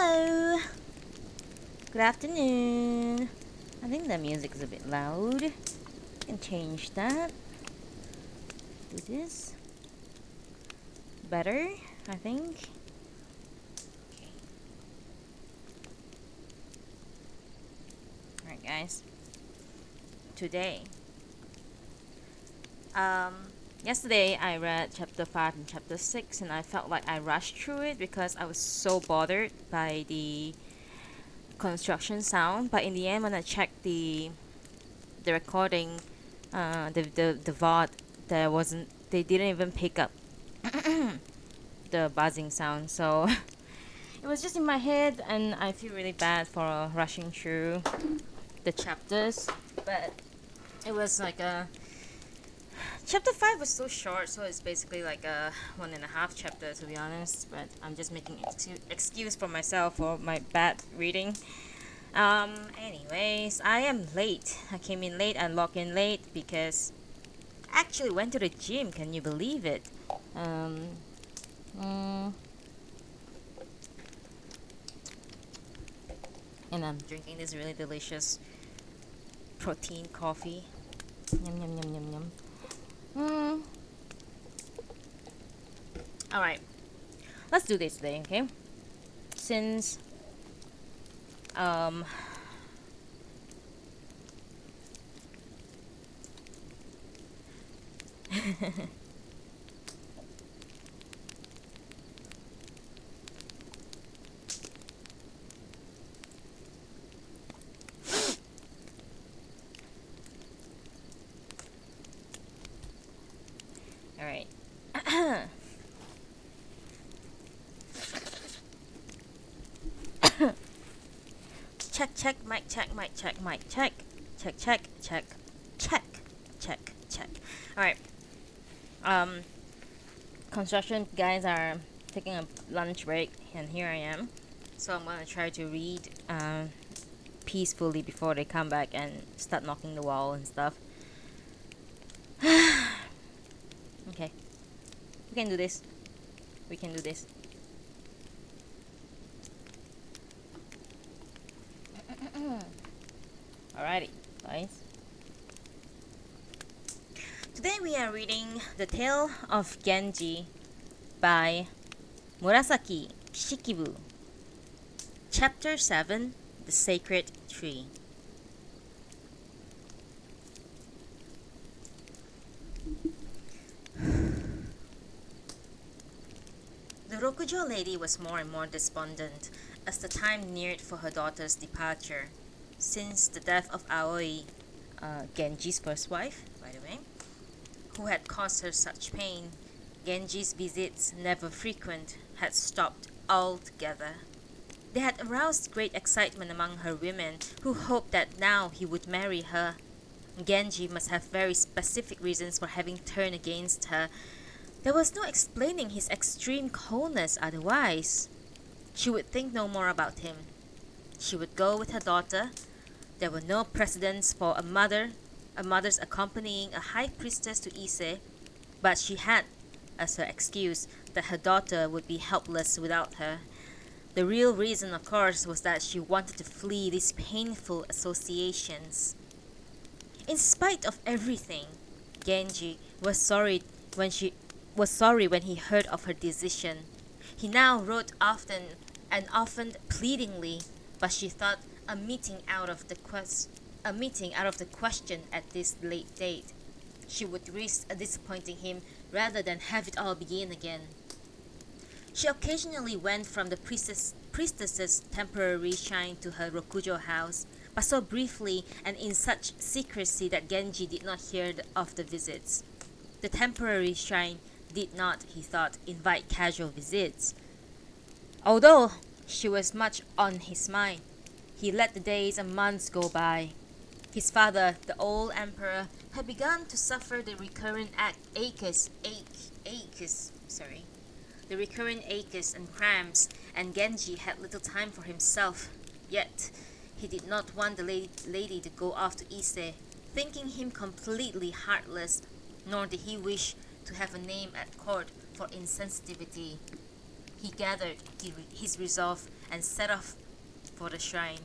Hello. Good afternoon. I think the music is a bit loud. Can change that. Do this. Better, I think. Okay. Alright guys. Today. Yesterday I read chapter 5 and chapter 6 and I felt like I rushed through it because I was so bothered by the construction sound. But in the end, when I checked the recording, the VOD, they didn't even pick up the buzzing sound. So it was just in my head, and I feel really bad for rushing through the chapters. But it was like a chapter 5 was so short, so it's basically like a 1.5 chapter to be honest. But I'm just making excuse for myself for my bad reading. Anyways, I am late. I came in late and logged in late because I actually went to the gym. Can you believe it? And I'm drinking this really delicious protein coffee. Yum yum yum yum yum. Alright, let's do this today, okay? Since alright. Check, mic check, mic check, mic check. Check. Alright. Construction guys are taking a lunch break and here I am. So I'm gonna try to read peacefully before they come back and start knocking the wall and stuff. Okay. We can do this. Alrighty, guys. Today we are reading The Tale of Genji by Murasaki Shikibu. Chapter 7, The Sacred Tree. The Rokujo lady was more and more despondent as the time neared for her daughter's departure. Since the death of Aoi, Genji's first wife, by the way, who had caused her such pain, Genji's visits, never frequent, had stopped altogether. They had aroused great excitement among her women, who hoped that now he would marry her. Genji must have very specific reasons for having turned against her. There was no explaining his extreme coldness otherwise. She would think no more about him. She would go with her daughter. There were no precedents for a mother's accompanying a high priestess to Ise, but she had as her excuse that her daughter would be helpless without her. The real reason, of course, was that she wanted to flee these painful associations. In spite of everything, Genji was sorry when he heard of her decision. He now wrote often pleadingly, but she thought a meeting out of the question at this late date. She would risk disappointing him rather than have it all begin again. She occasionally went from the priestess's temporary shrine to her Rokujo house, but so briefly and in such secrecy that Genji did not hear of the visits. The temporary shrine did not, he thought, invite casual visits. Although she was much on his mind, he let the days and months go by. His father, the old emperor, had begun to suffer the recurrent aches and cramps, and Genji had little time for himself. Yet, he did not want the lady to go off to Ise, thinking him completely heartless, nor did he wish to have a name at court for insensitivity. He gathered his resolve and set off for the shrine.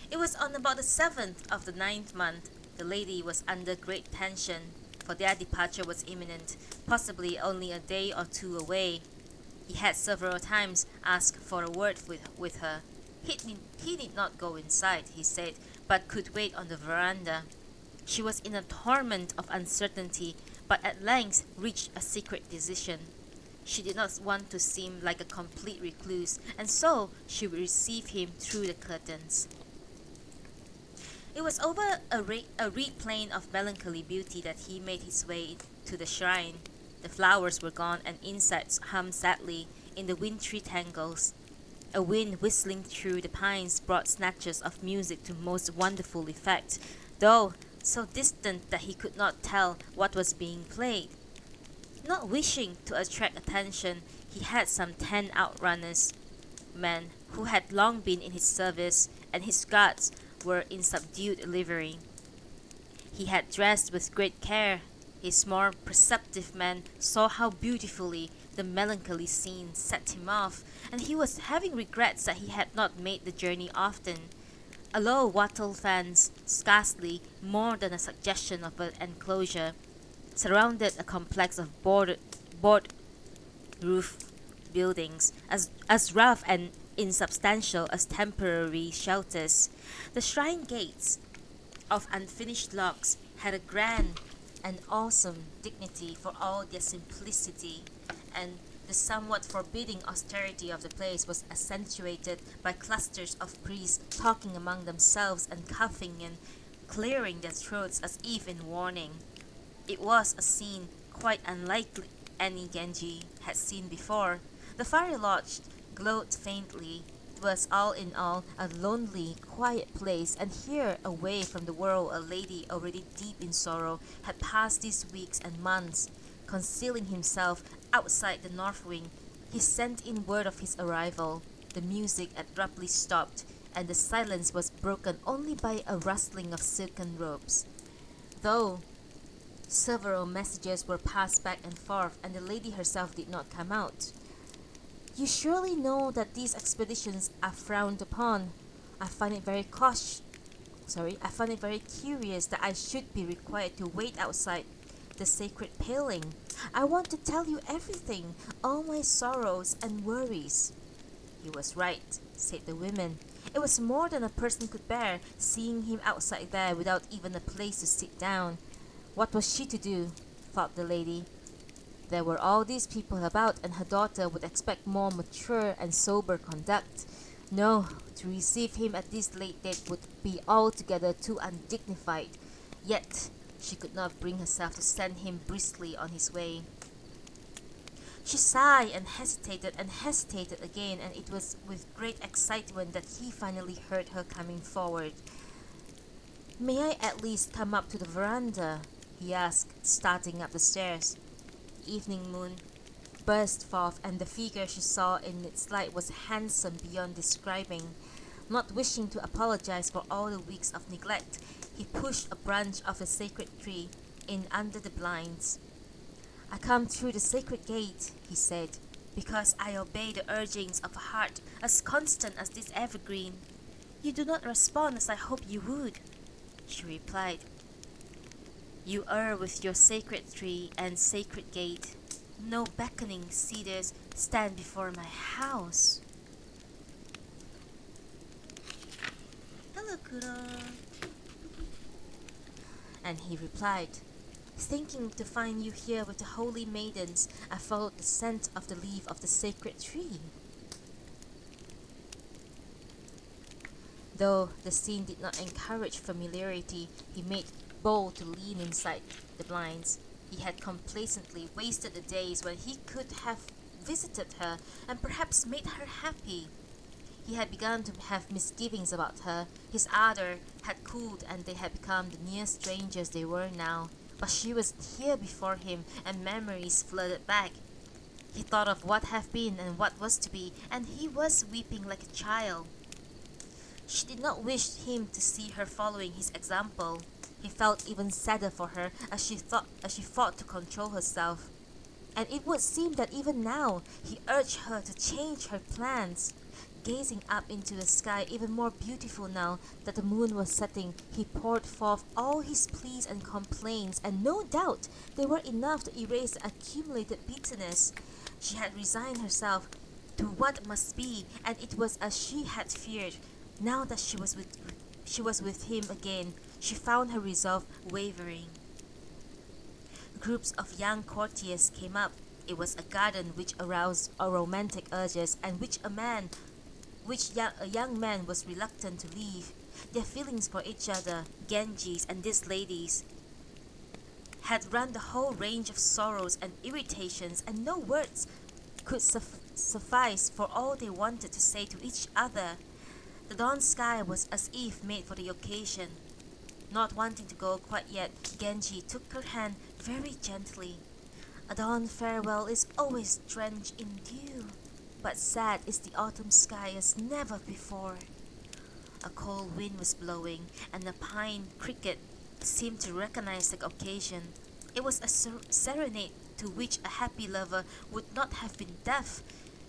It was on about the 7th of the 9th month. The lady was under great tension, for their departure was imminent, possibly only a day or two away. He had several times asked for a word with her. He need not go inside, he said, but could wait on the veranda. She was in a torment of uncertainty, but at length reached a secret decision. She did not want to seem like a complete recluse, and so she would receive him through the curtains. It was over a reed plain of melancholy beauty that he made his way to the shrine. The flowers were gone, and insects hummed sadly in the wintry tangles. A wind whistling through the pines brought snatches of music to most wonderful effect, though so distant that he could not tell what was being played. Not wishing to attract attention, he had some 10 outrunners, men who had long been in his service, and his guards were in subdued livery. He had dressed with great care. His more perceptive men saw how beautifully the melancholy scene set him off, and he was having regrets that he had not made the journey often. A low wattle fence, scarcely more than a suggestion of an enclosure, surrounded a complex of board roof buildings, as rough and insubstantial as temporary shelters. The shrine gates, of unfinished logs, had a grand and awesome dignity for all their simplicity, and the somewhat forbidding austerity of the place was accentuated by clusters of priests talking among themselves and coughing and clearing their throats as if in warning. It was a scene quite unlike any Genji had seen before. The fire lodge glowed faintly. It was all in all a lonely, quiet place, and here, away from the world, a lady already deep in sorrow had passed these weeks and months. Concealing himself outside the north wing, he sent in word of his arrival. The music abruptly stopped, and the silence was broken only by a rustling of silken robes. Though several messages were passed back and forth, and the lady herself did not come out. You surely know that these expeditions are frowned upon. I find it very curious that I should be required to wait outside the sacred paling. I want to tell you everything, all my sorrows and worries. He was right, said the women. It was more than a person could bear, seeing him outside there without even a place to sit down. What was she to do? Thought the lady. There were all these people about, and her daughter would expect more mature and sober conduct. No, to receive him at this late date would be altogether too undignified. Yet she could not bring herself to send him briskly on his way. She sighed and hesitated again, and it was with great excitement that he finally heard her coming forward. May I at least come up to the veranda? He asked, starting up the stairs. The evening moon burst forth, and the figure she saw in its light was handsome beyond describing. Not wishing to apologize for all the weeks of neglect, he pushed a branch of the sacred tree in under the blinds. I come through the sacred gate, he said, because I obey the urgings of a heart as constant as this evergreen. You do not respond as I hoped you would, she replied. You err with your sacred tree and sacred gate. No beckoning cedars stand before my house. Hello, Kuro. And he replied, thinking to find you here with the holy maidens, I followed the scent of the leaf of the sacred tree. Though the scene did not encourage familiarity, he made bold to lean inside the blinds. He had complacently wasted the days when he could have visited her and perhaps made her happy. He had begun to have misgivings about her. His ardor had cooled, and they had become the near strangers they were now. But she was here before him, and memories flooded back. He thought of what had been and what was to be, and he was weeping like a child. She did not wish him to see her following his example. He felt even sadder for her as she fought to control herself. and it would seem that even now he urged her to change her plans. Gazing up into the sky, even more beautiful now that the moon was setting, he poured forth all his pleas and complaints, and no doubt they were enough to erase the accumulated bitterness. She had resigned herself to what must be, and it was as she had feared. Now that she was with him again, she found her resolve wavering. Groups of young courtiers came up. It was a garden which aroused romantic urges, and a young man was reluctant to leave. Their feelings for each other, Genji's and this lady's, had run the whole range of sorrows and irritations, and no words could suffice for all they wanted to say to each other. The dawn sky was as if made for the occasion. Not wanting to go quite yet, Genji took her hand very gently. A dawn farewell is always drenched in dew, but sad is the autumn sky as never before. A cold wind was blowing, and the pine cricket seemed to recognize the occasion. It was a serenade to which a happy lover would not have been deaf.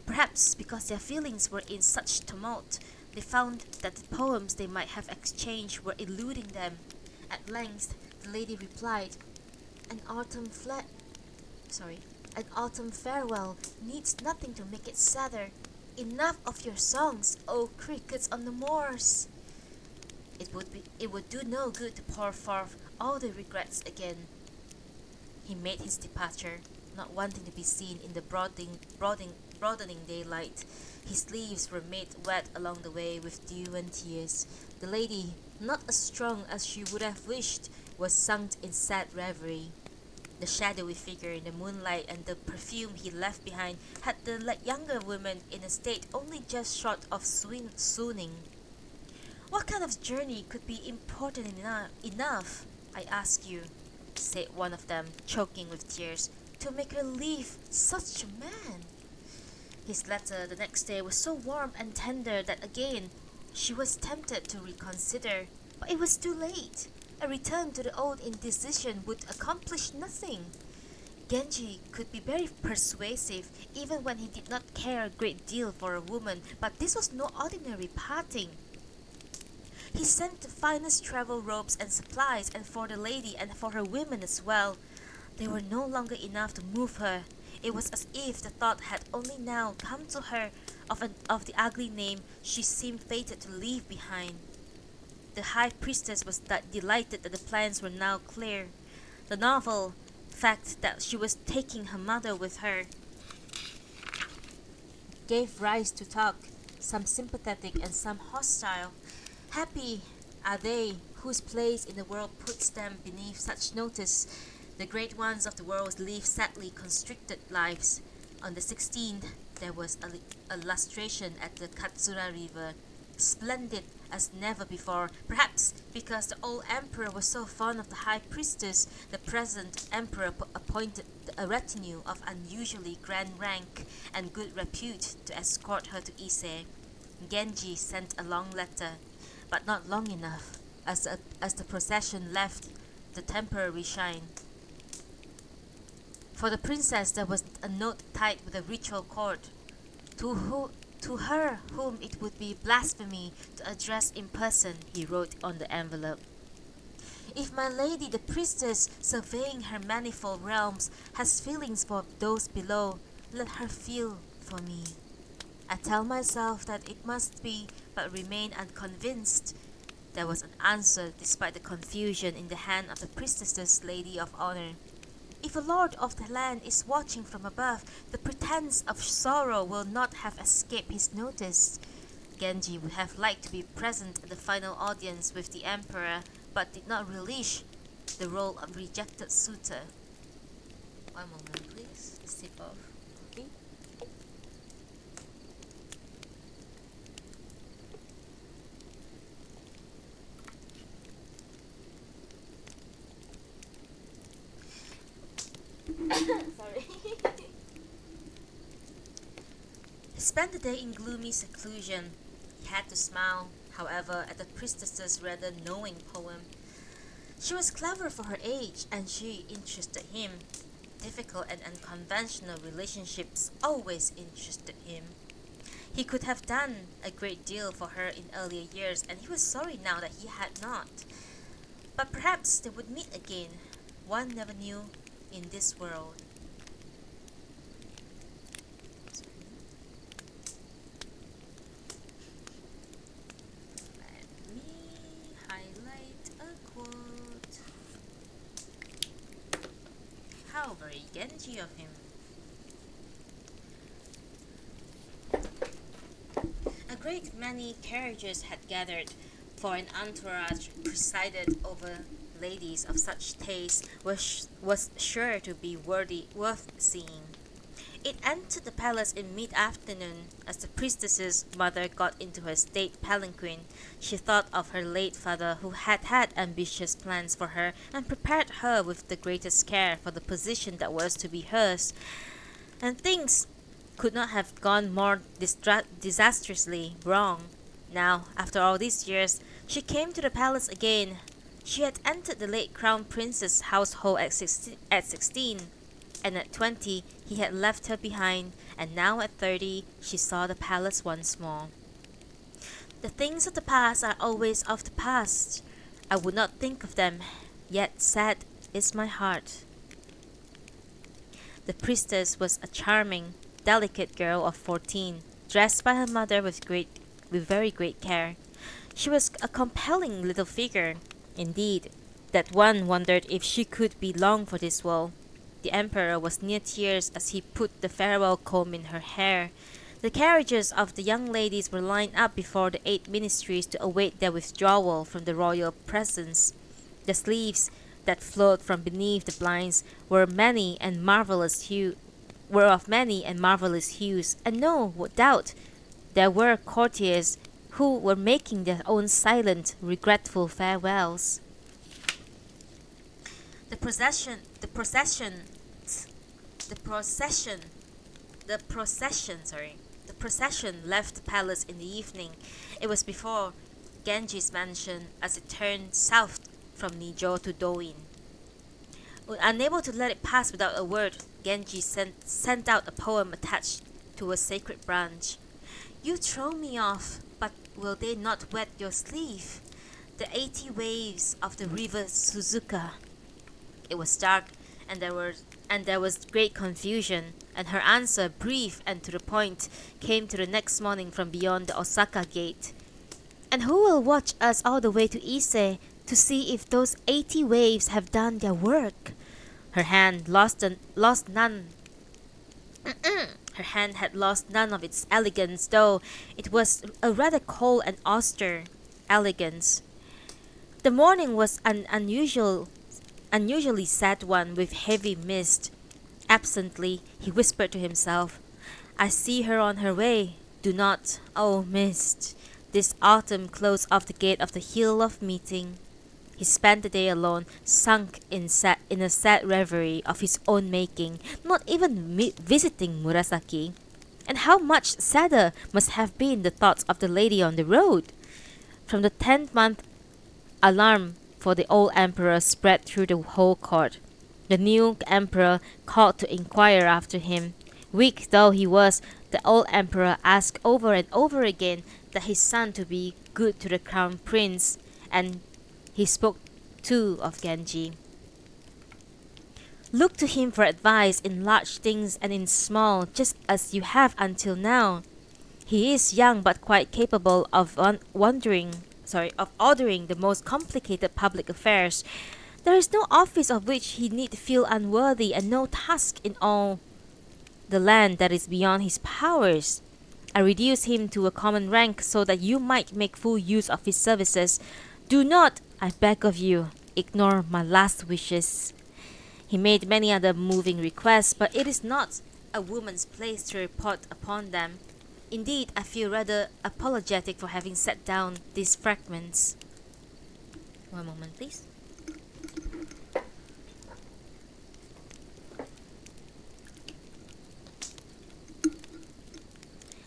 Perhaps because their feelings were in such tumult, they found that the poems they might have exchanged were eluding them. At length, the lady replied, An autumn farewell needs nothing to make it sadder. Enough of your songs, O crickets on the moors. It would do no good to pour forth all the regrets again. He made his departure, not wanting to be seen in the broadening daylight. His leaves were made wet along the way with dew and tears. The lady, not as strong as she would have wished, was sunk in sad reverie. The shadowy figure in the moonlight and the perfume he left behind had the younger woman in a state only just short of swooning. What kind of journey could be important enough, I ask you, said one of them, choking with tears, to make her leave such a man? His letter the next day was so warm and tender that again she was tempted to reconsider, but it was too late. A return to the old indecision would accomplish nothing. Genji could be very persuasive even when he did not care a great deal for a woman, but this was no ordinary parting. He sent the finest travel robes and supplies, and for the lady and for her women as well. They were no longer enough to move her. It was as if the thought had only now come to her of the ugly name she seemed fated to leave behind. The high priestess was delighted that the plans were now clear. The novel fact that she was taking her mother with her gave rise to talk, some sympathetic and some hostile. Happy are they whose place in the world puts them beneath such notice. The great ones of the world live sadly constricted lives. On the 16th, there was a lustration at the Katsura River, splendid as never before. Perhaps because the old emperor was so fond of the high priestess, the present emperor appointed a retinue of unusually grand rank and good repute to escort her to Ise. Genji sent a long letter, but not long enough, as the procession left the temporary shrine. For the princess there was a note tied with a ritual cord. To her whom it would be blasphemy to address in person, he wrote on the envelope. If my lady the priestess, surveying her manifold realms, has feelings for those below, let her feel for me. I tell myself that it must be, but remain unconvinced. There was an answer despite the confusion in the hand of the priestess's lady of honor. If a lord of the land is watching from above, the pretense of sorrow will not have escaped his notice. Genji would have liked to be present at the final audience with the emperor, but did not relish the role of rejected suitor. One moment, please. Sip of coffee. Sorry. He spent the day in gloomy seclusion. He had to smile, however, at the priestess's rather knowing poem. She was clever for her age, and she interested him. difficult and unconventional relationships always interested him. He could have done a great deal for her in earlier years, and he was sorry now that he had not. But perhaps they would meet again. One never knew in this world. Let me highlight a quote. How very Genji of him. A great many carriages had gathered, for an entourage presided over ladies of such taste was sure to be worth seeing. It entered the palace in mid-afternoon. As the priestess's mother got into her state palanquin, she thought of her late father, who had had ambitious plans for her and prepared her with the greatest care for the position that was to be hers. And things could not have gone more disastrously wrong. Now, after all these years, she came to the palace again. She had entered the late crown prince's household at 16, and at 20 he had left her behind, and now at 30 she saw the palace once more. The things of the past are always of the past. I would not think of them, yet sad is my heart. The priestess was a charming, delicate girl of 14, dressed by her mother with very great care. She was a compelling little figure, indeed, that one wondered if she could be long for this world. The emperor was near tears as he put the farewell comb in her hair. The carriages of the young ladies were lined up before the 8 ministries to await their withdrawal from the royal presence. The sleeves that flowed from beneath the blinds were of many and marvelous hues, and no doubt there were courtiers who were making their own silent, regretful farewells. The procession left the palace in the evening. It was before Genji's mansion as it turned south from Nijo to Doin. Unable to let it pass without a word, Genji sent out a poem attached to a sacred branch. You throw me off, but will they not wet your sleeve? The 80 waves of the river Suzuka. It was dark, and there was great confusion, and her answer, brief and to the point, came to the next morning from beyond the Osaka gate. And who will watch us all the way to Ise to see if those 80 waves have done their work? Her hand had lost none of its elegance, though it was a rather cold and austere elegance. The morning was an unusually sad one, with heavy mist. Absently, he whispered to himself, I see her on her way. Do not, oh mist, this autumn close off the gate of the hill of meeting. He spent the day alone, sunk in a sad reverie of his own making, not even visiting Murasaki. And how much sadder must have been the thoughts of the lady on the road! From the 10th month, alarm for the old emperor spread through the whole court. The new emperor called to inquire after him. Weak though he was, the old emperor asked over and over again that his son to be good to the crown prince, and he spoke too of Genji. Look to him for advice in large things and in small, just as you have until now. He is young but quite capable of ordering the most complicated public affairs. There is no office of which he need feel unworthy, and no task in all the land that is beyond his powers. I reduce him to a common rank so that you might make full use of his services. Do not, I beg of you, ignore my last wishes. He made many other moving requests, but it is not a woman's place to report upon them. Indeed, I feel rather apologetic for having set down these fragments. One moment, please.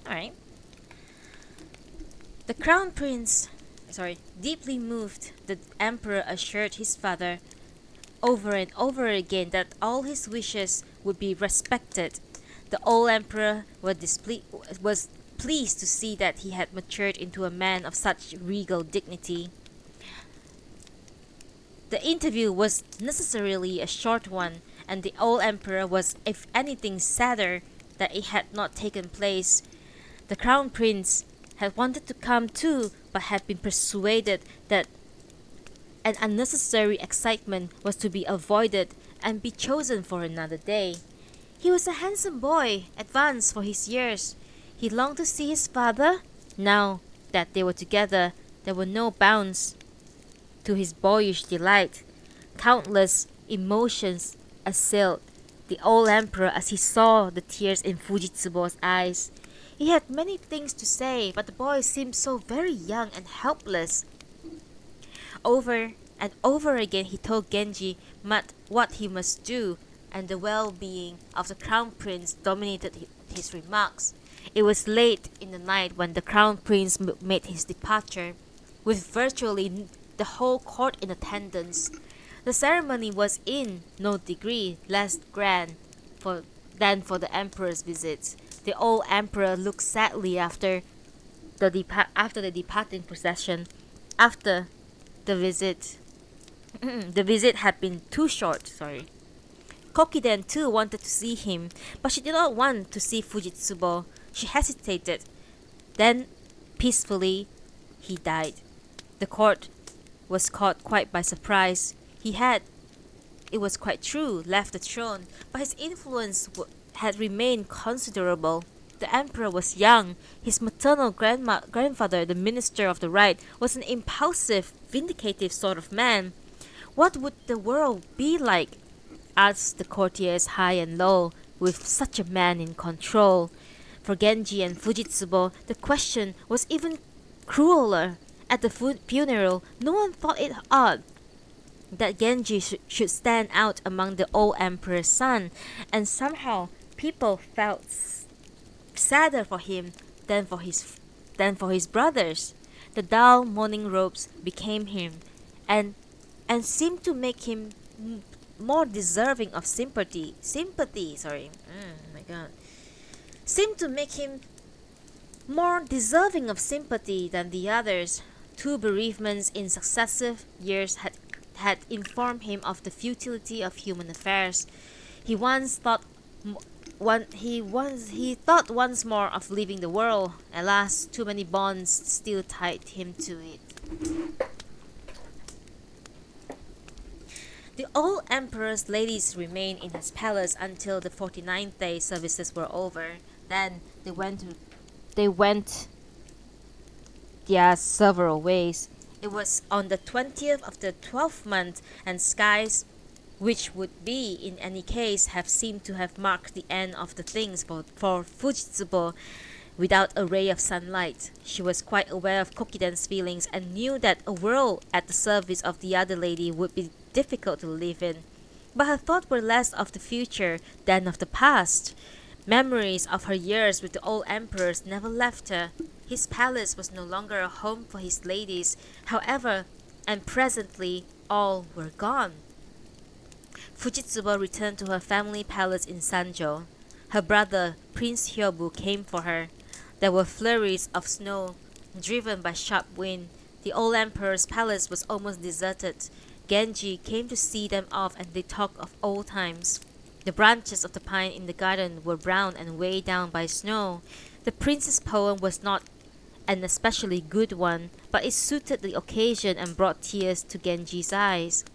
Alright. The crown prince, deeply moved, the emperor assured his father, over and over again that all his wishes would be respected. The old emperor was pleased to see that he had matured into a man of such regal dignity. The interview was necessarily a short one, and the old emperor was, if anything, sadder that it had not taken place. The crown prince had wanted to come too, but had been persuaded that an unnecessary excitement was to be avoided and be chosen for another day. He was a handsome boy, advanced for his years. He longed to see his father. Now that they were together, there were no bounds to his boyish delight. Countless emotions assailed the old emperor as he saw the tears in Fujitsubo's eyes. He had many things to say, but the boy seemed so very young and helpless. Over and over again he told Genji what he must do, and the well-being of the crown prince dominated his remarks. It was late in the night when the crown prince made his departure, with virtually the whole court in attendance. The ceremony was in no degree less grand than for the emperor's visits. The old emperor looked sadly after the departing procession. After the visit, the visit had been too short. Kokiden too wanted to see him, but she did not want to see Fujitsubo. She hesitated. Then, peacefully, he died. The court was caught quite by surprise. He had, it was quite true, left the throne, but his influence had remained considerable. The emperor was young. His maternal grandfather, the minister of the right, was an impulsive, vindicative sort of man. What would the world be like, asked the courtiers high and low, with such a man in control? For Genji and Fujitsubo, the question was even crueler. At the funeral, no one thought it odd that Genji should stand out among the old emperor's son, and somehow people felt sadder for him than for his brothers. The dull mourning robes became him, and seemed to make him more deserving of sympathy. Seemed to make him more deserving of sympathy than the others. Two bereavements in successive years had informed him of the futility of human affairs. He thought once more of leaving the world. Alas, too many bonds still tied him to it. The old emperor's ladies remained in his palace until the 49th day services were over. Then they went their several ways. It was on the 20th of the 12th month, and skies, which would be, in any case, have seemed to have marked the end of the things for Fujitsubo, without a ray of sunlight. She was quite aware of Kokiden's feelings and knew that a world at the service of the other lady would be difficult to live in. But her thoughts were less of the future than of the past. Memories of her years with the old emperors never left her. His palace was no longer a home for his ladies, however, and presently all were gone. Fujitsubo returned to her family palace in Sanjo. Her brother, Prince Hyobu, came for her. There were flurries of snow, driven by sharp wind. The old emperor's palace was almost deserted. Genji came to see them off, and they talked of old times. The branches of the pine in the garden were brown and weighed down by snow. The prince's poem was not an especially good one, but it suited the occasion and brought tears to Genji's eyes.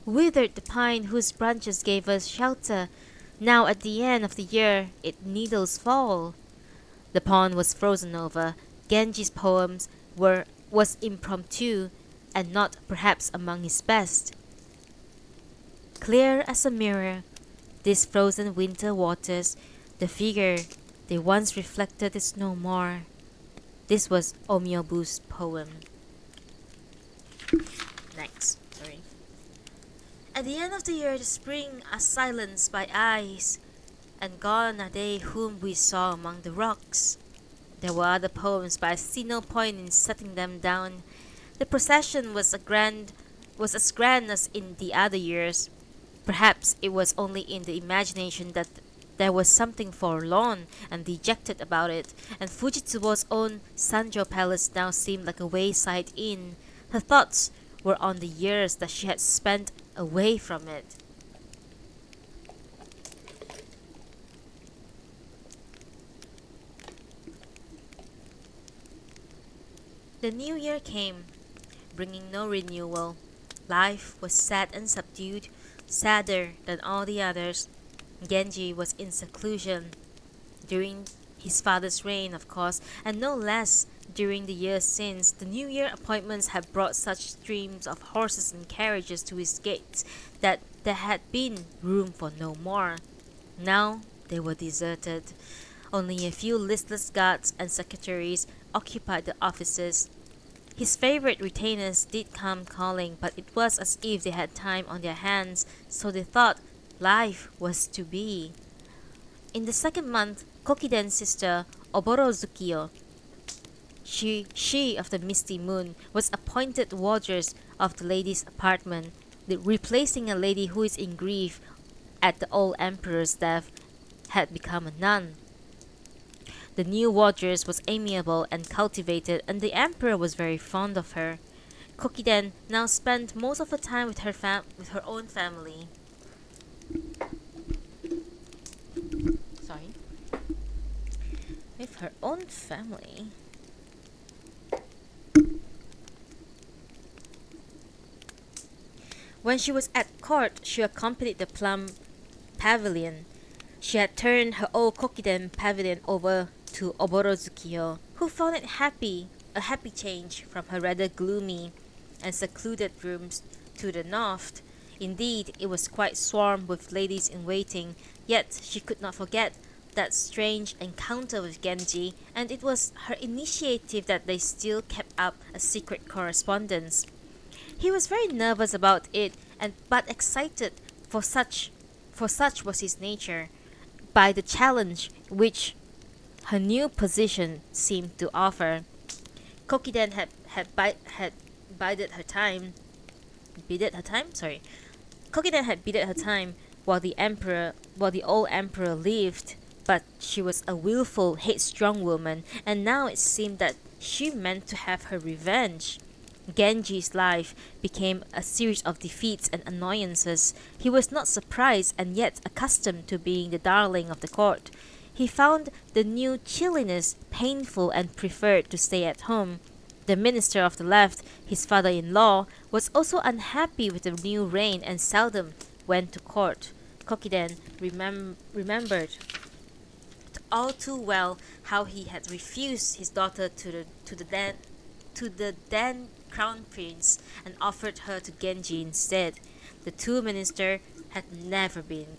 Withered the pine whose branches gave us shelter. Now at the end of the year its needles fall. The pond was frozen over. Genji's poems was impromptu, and not perhaps among his best. Clear as a mirror, these frozen winter waters, the figure they once reflected is no more. This was Omyobu's poem. Next, sorry. At the end of the year, the spring are silenced by ice, and gone are they whom we saw among the rocks. There were other poems, but I see no point in setting them down. The procession was as grand as in the other years. Perhaps it was only in the imagination that there was something forlorn and dejected about it, and Fujitsubo's own Sanjo Palace now seemed like a wayside inn. Her thoughts were on the years that she had spent away from it. The new year came, bringing no renewal. Life was sad and subdued, sadder than all the others. Genji was in seclusion during his father's reign, of course, and no less during the years since. The New Year appointments had brought such streams of horses and carriages to his gates that there had been room for no more. Now they were deserted. Only a few listless guards and secretaries occupied the offices. His favorite retainers did come calling, but it was as if they had time on their hands, so they thought life was to be. In the second month, Kokiden's sister, Oboro she of the misty moon, was appointed wardress of the lady's apartment, replacing a lady who is in grief at the old emperor's death, had become a nun. The new wardress was amiable and cultivated, and the emperor was very fond of her. Kokiden now spent most of her time with her own family. Sorry. With her own family. When she was at court, she accompanied the plum pavilion. She had turned her old Kokiden pavilion over to Oboro, who found it a happy change from her rather gloomy and secluded rooms to the north. Indeed, it was quite swarmed with ladies in waiting, yet she could not forget that strange encounter with Genji, and it was her initiative that they still kept up a secret correspondence. He was very nervous about it, but excited, for such was his nature, by the challenge which her new position seemed to offer. Kokiden had bided her time. Kokiden had bided her time while the old emperor lived, but she was a willful, headstrong woman, and now it seemed that she meant to have her revenge. Genji's life became a series of defeats and annoyances. He was not surprised and yet accustomed to being the darling of the court. He found the new chilliness painful and preferred to stay at home. The minister of the left, his father-in-law, was also unhappy with the new reign and seldom went to court. Kokiden remembered all too well how he had refused his daughter to the then crown prince and offered her to Genji instead. The two ministers had never been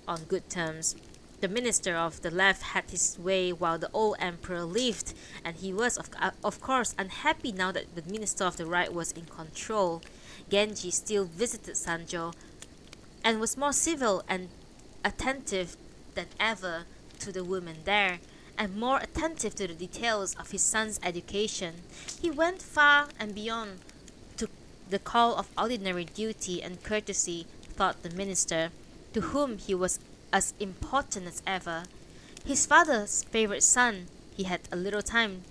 on good terms. The minister of the left had his way while the old emperor lived, and he was of course unhappy now that the minister of the right was in control. Genji still visited Sanjo and was more civil and attentive than ever to the women there, and more attentive to the details of his son's education. He went far and beyond to the call of ordinary duty and courtesy, thought the minister, to whom he was as important as ever. His father's favorite son, he had little time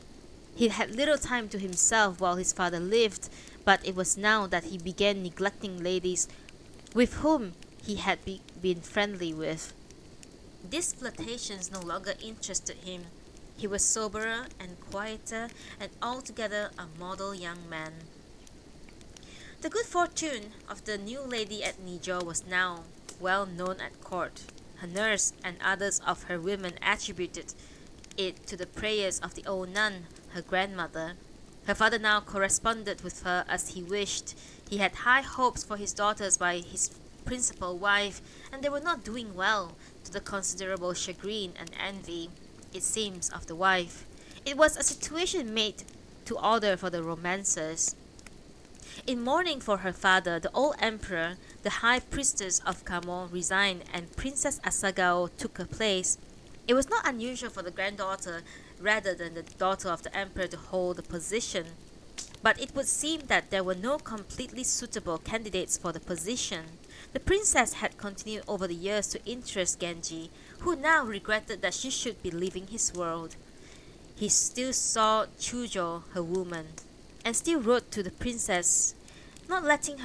to himself while his father lived, but it was now that he began neglecting ladies with whom he had been friendly with. These flirtations no longer interested him. He was soberer and quieter, and altogether a model young man. The good fortune of the new lady at Nijo was now well known at court. Her nurse and others of her women attributed it to the prayers of the old nun, her grandmother. Her father now corresponded with her as he wished. He had high hopes for his daughters by his principal wife, and they were not doing well, to the considerable chagrin and envy, it seems, of the wife. It was a situation made to order for the romancers. In mourning for her father, the old emperor, the high priestess of Kamo, resigned, and Princess Asagao took her place. It was not unusual for the granddaughter rather than the daughter of the emperor to hold the position, but it would seem that there were no completely suitable candidates for the position. The princess had continued over the years to interest Genji, who now regretted that she should be leaving his world. He still saw Chujo, her woman, and still wrote to the princess, not letting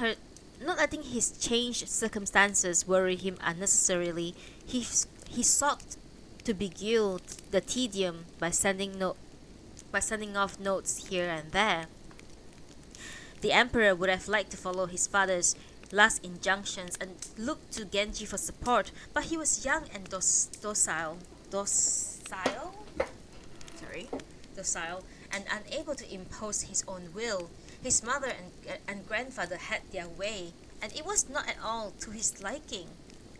his changed circumstances worry him unnecessarily. He sought to beguile the tedium by sending off notes here and there. The emperor would have liked to follow his father's last injunctions and look to Genji for support, but he was young and docile, and unable to impose his own will. His mother and grandfather had their way, and it was not at all to his liking.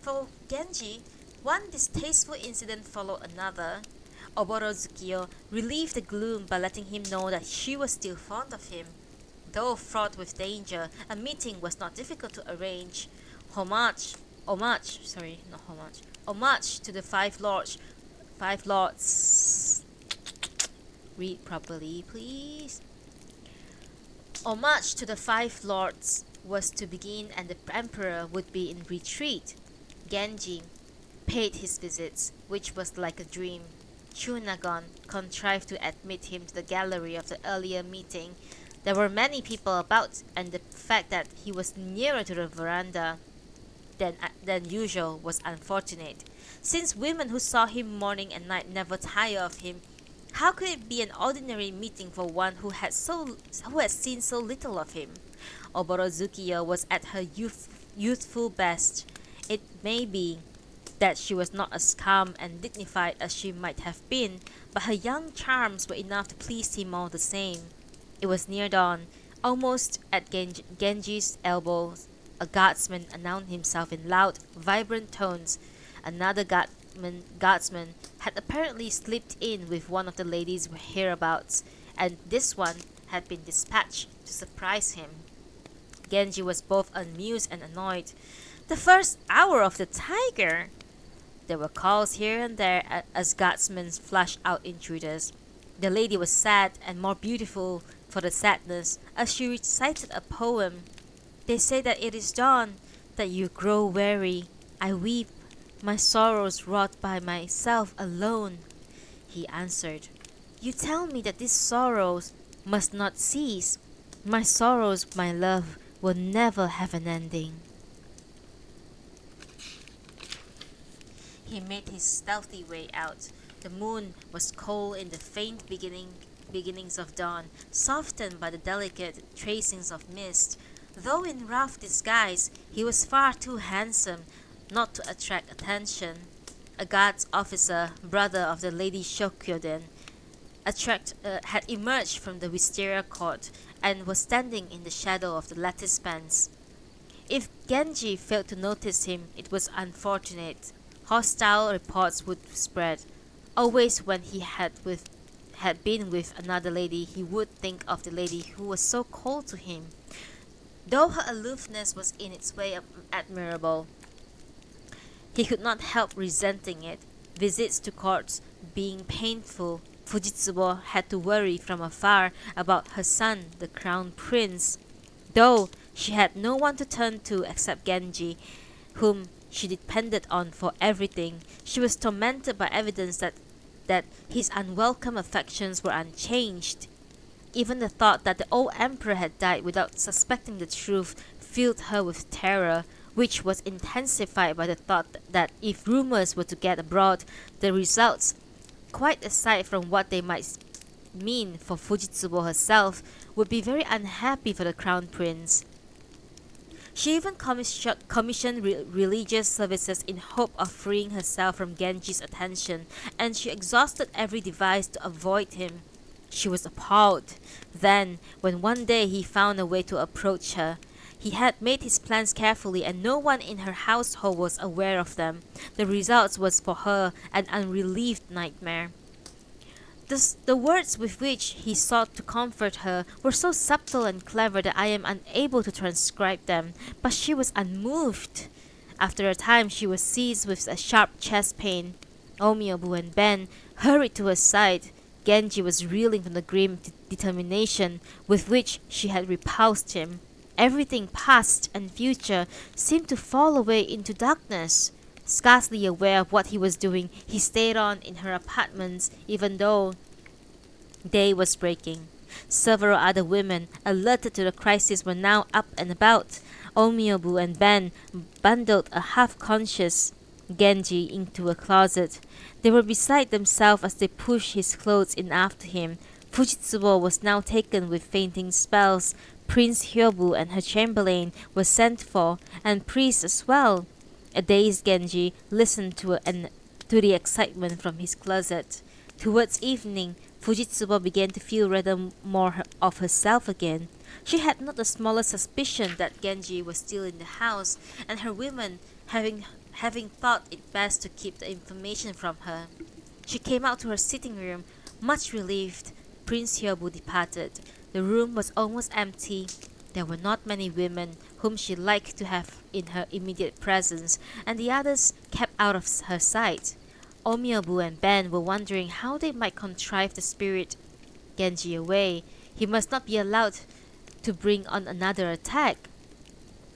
For Genji, one distasteful incident followed another. Oboro Tsukio relieved the gloom by letting him know that she was still fond of him. Though fraught with danger, a meeting was not difficult to arrange. Homage to the five lords. Read properly, please. Homage to the five lords was to begin, and the emperor would be in retreat. Genji paid his visits, which was like a dream. Chunagon contrived to admit him to the gallery of the earlier meeting. There were many people about, and the fact that he was nearer to the veranda than usual was unfortunate. Since women who saw him morning and night never tire of him, how could it be an ordinary meeting for one who had seen so little of him? Oboro Tsukio was at her youthful best. It may be that she was not as calm and dignified as she might have been, but her young charms were enough to please him all the same. It was near dawn. Almost at Genji's elbow, a guardsman announced himself in loud, vibrant tones. Another guardsman had apparently slipped in with one of the ladies' hereabouts, and this one had been dispatched to surprise him. Genji was both amused and annoyed. The first hour of the tiger! There were calls here and there as guardsmen flushed out intruders. The lady was sad and more beautiful for the sadness as she recited a poem. They say that it is dawn, that you grow weary. I weep, my sorrows wrought by myself alone. He answered, you tell me that these sorrows must not cease. My sorrows, my love, will never have an ending. He made his stealthy way out. The moon was cold in the faint beginnings of dawn, softened by the delicate tracings of mist. Though in rough disguise, he was far too handsome not to attract attention. A guards officer, brother of the Lady Shokyoden, had emerged from the wisteria court and was standing in the shadow of the lattice fence. If Genji failed to notice him, it was unfortunate. Hostile reports would spread. Always when he had been with another lady, he would think of the lady who was so cold to him. Though her aloofness was in its way admirable, he could not help resenting it. Visits to courts being painful, Fujitsubo had to worry from afar about her son, the crown prince. Though she had no one to turn to except Genji, whom she depended on for everything, she was tormented by evidence that his unwelcome affections were unchanged. Even the thought that the old emperor had died without suspecting the truth filled her with terror, which was intensified by the thought that if rumors were to get abroad, the results, quite aside from what they might mean for Fujitsubo herself, would be very unhappy for the crown prince. She even commissioned religious services in hope of freeing herself from Genji's attention, and she exhausted every device to avoid him. She was appalled. Then, when one day he found a way to approach her, he had made his plans carefully and no one in her household was aware of them. The result was for her an unrelieved nightmare. The words with which he sought to comfort her were so subtle and clever that I am unable to transcribe them, but she was unmoved. After a time she was seized with a sharp chest pain. Omyobu and Ben hurried to her side. Genji was reeling from the grim determination with which she had repulsed him, Everything past and future seemed to fall away into darkness. Scarcely aware of what he was doing, he stayed on in her apartments even though day was breaking. Several other women, alerted to the crisis, were now up and about. Omyobu and Ben bundled a half-conscious Genji into a closet. They were beside themselves as they pushed his clothes in after him. Fujitsubo was now taken with fainting spells. Prince Hyobu and her chamberlain were sent for, and priests as well. A dazed Genji listened to the excitement from his closet. Towards evening, Fujitsubo began to feel rather more of herself again. She had not the smallest suspicion that Genji was still in the house, and her women having thought it best to keep the information from her. She came out to her sitting room, much relieved. Prince Hyobu departed. The room was almost empty. There were not many women whom she liked to have in her immediate presence, and the others kept out of her sight. Omyobu and Ben were wondering how they might contrive to spirit Genji away. He must not be allowed to bring on another attack.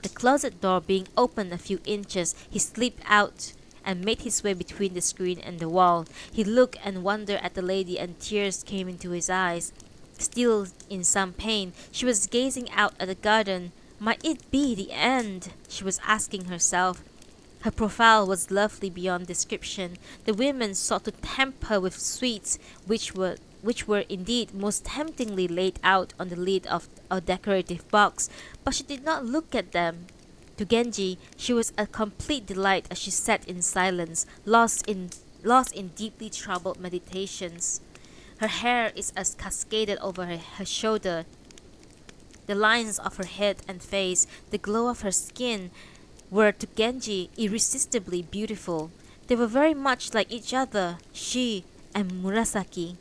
The closet door being opened a few inches, he slipped out and made his way between the screen and the wall. He looked and wondered at the lady, and tears came into his eyes. Still in some pain, she was gazing out at the garden. Might it be the end? She was asking herself. Her profile was lovely beyond description. The women sought to tempt her with sweets, which were indeed most temptingly laid out on the lid of a decorative box, but she did not look at them. To Genji, she was a complete delight as she sat in silence, lost in deeply troubled meditations. Her hair is as cascaded over her shoulder. The lines of her head and face, the glow of her skin, were to Genji irresistibly beautiful. They were very much like each other, she and Murasaki.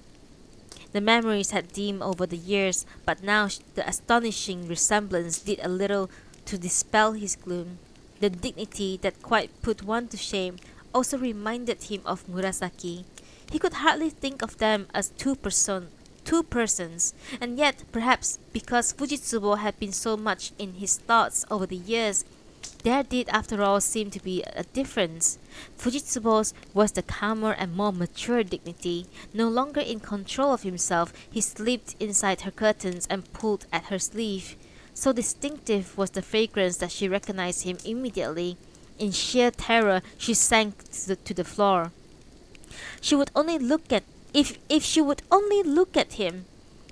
The memories had dimmed over the years, but now the astonishing resemblance did a little to dispel his gloom. The dignity that quite put one to shame also reminded him of Murasaki. He could hardly think of them as two persons, and yet, perhaps because Fujitsubo had been so much in his thoughts over the years, there did after all seem to be a difference. Fujitsubo's was the calmer and more mature dignity. No longer in control of himself, he slipped inside her curtains and pulled at her sleeve. So distinctive was the fragrance that she recognized him immediately. In sheer terror, she sank to the floor. She would only look at if she would only look at him.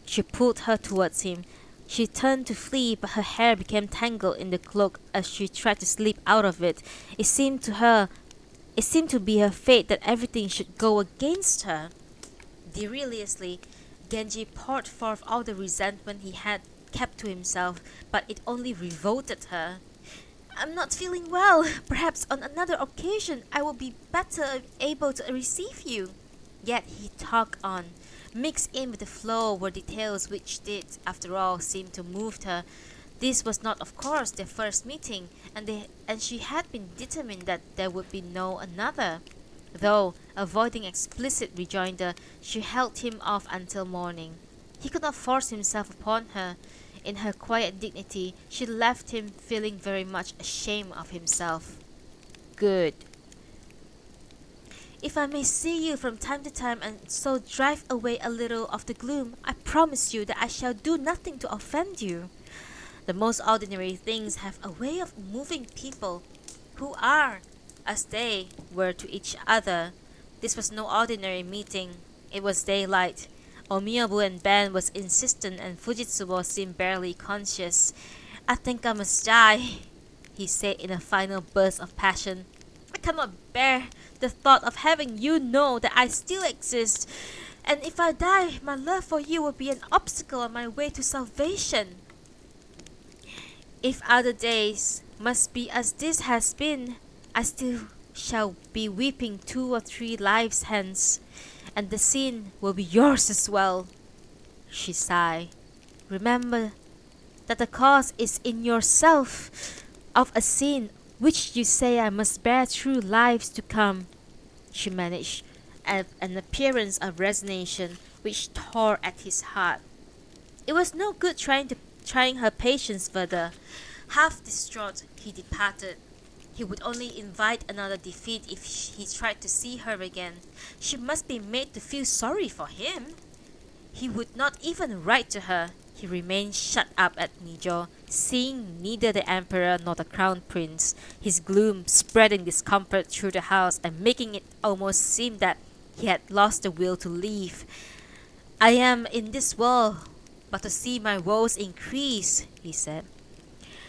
She pulled her towards him. She turned to flee, but her hair became tangled in the cloak as she tried to slip out of it. It seemed to be her fate that everything should go against her. Deliriously, Genji poured forth all the resentment he had kept to himself, but it only revolted her. I'm not feeling well. Perhaps on another occasion I will be better able to receive you. Yet he talked on. Mixed in with the flow were details which did, after all, seem to move her. This was not, of course, their first meeting, and she had been determined that there would be no another. Though, avoiding explicit rejoinder, she held him off until morning. He could not force himself upon her. In her quiet dignity, she left him feeling very much ashamed of himself. Good. If I may see you from time to time and so drive away a little of the gloom, I promise you that I shall do nothing to offend you. The most ordinary things have a way of moving people who are as they were to each other. This was no ordinary meeting. It was daylight. Omyobu and Ben was insistent, and Fujitsubo seemed barely conscious. I think I must die, he said in a final burst of passion. I cannot bear the thought of having you know that I still exist, and if I die, my love for you will be an obstacle on my way to salvation. If other days must be as this has been, I still shall be weeping 2 or 3 lives hence, and the sin will be yours as well. She sighed. Remember that the cause is in yourself of a sin which you say I must bear through lives to come. She managed an appearance of resignation which tore at his heart. It was no good trying to trying her patience further. Half distraught, he departed. He would only invite another defeat if he tried to see her again. She must be made to feel sorry for him. He would not even write to her. He remained shut up at Nijo, seeing neither the emperor nor the crown prince, his gloom spreading discomfort through the house and making it almost seem that he had lost the will to leave. I am in this world, but to see my woes increase, he said.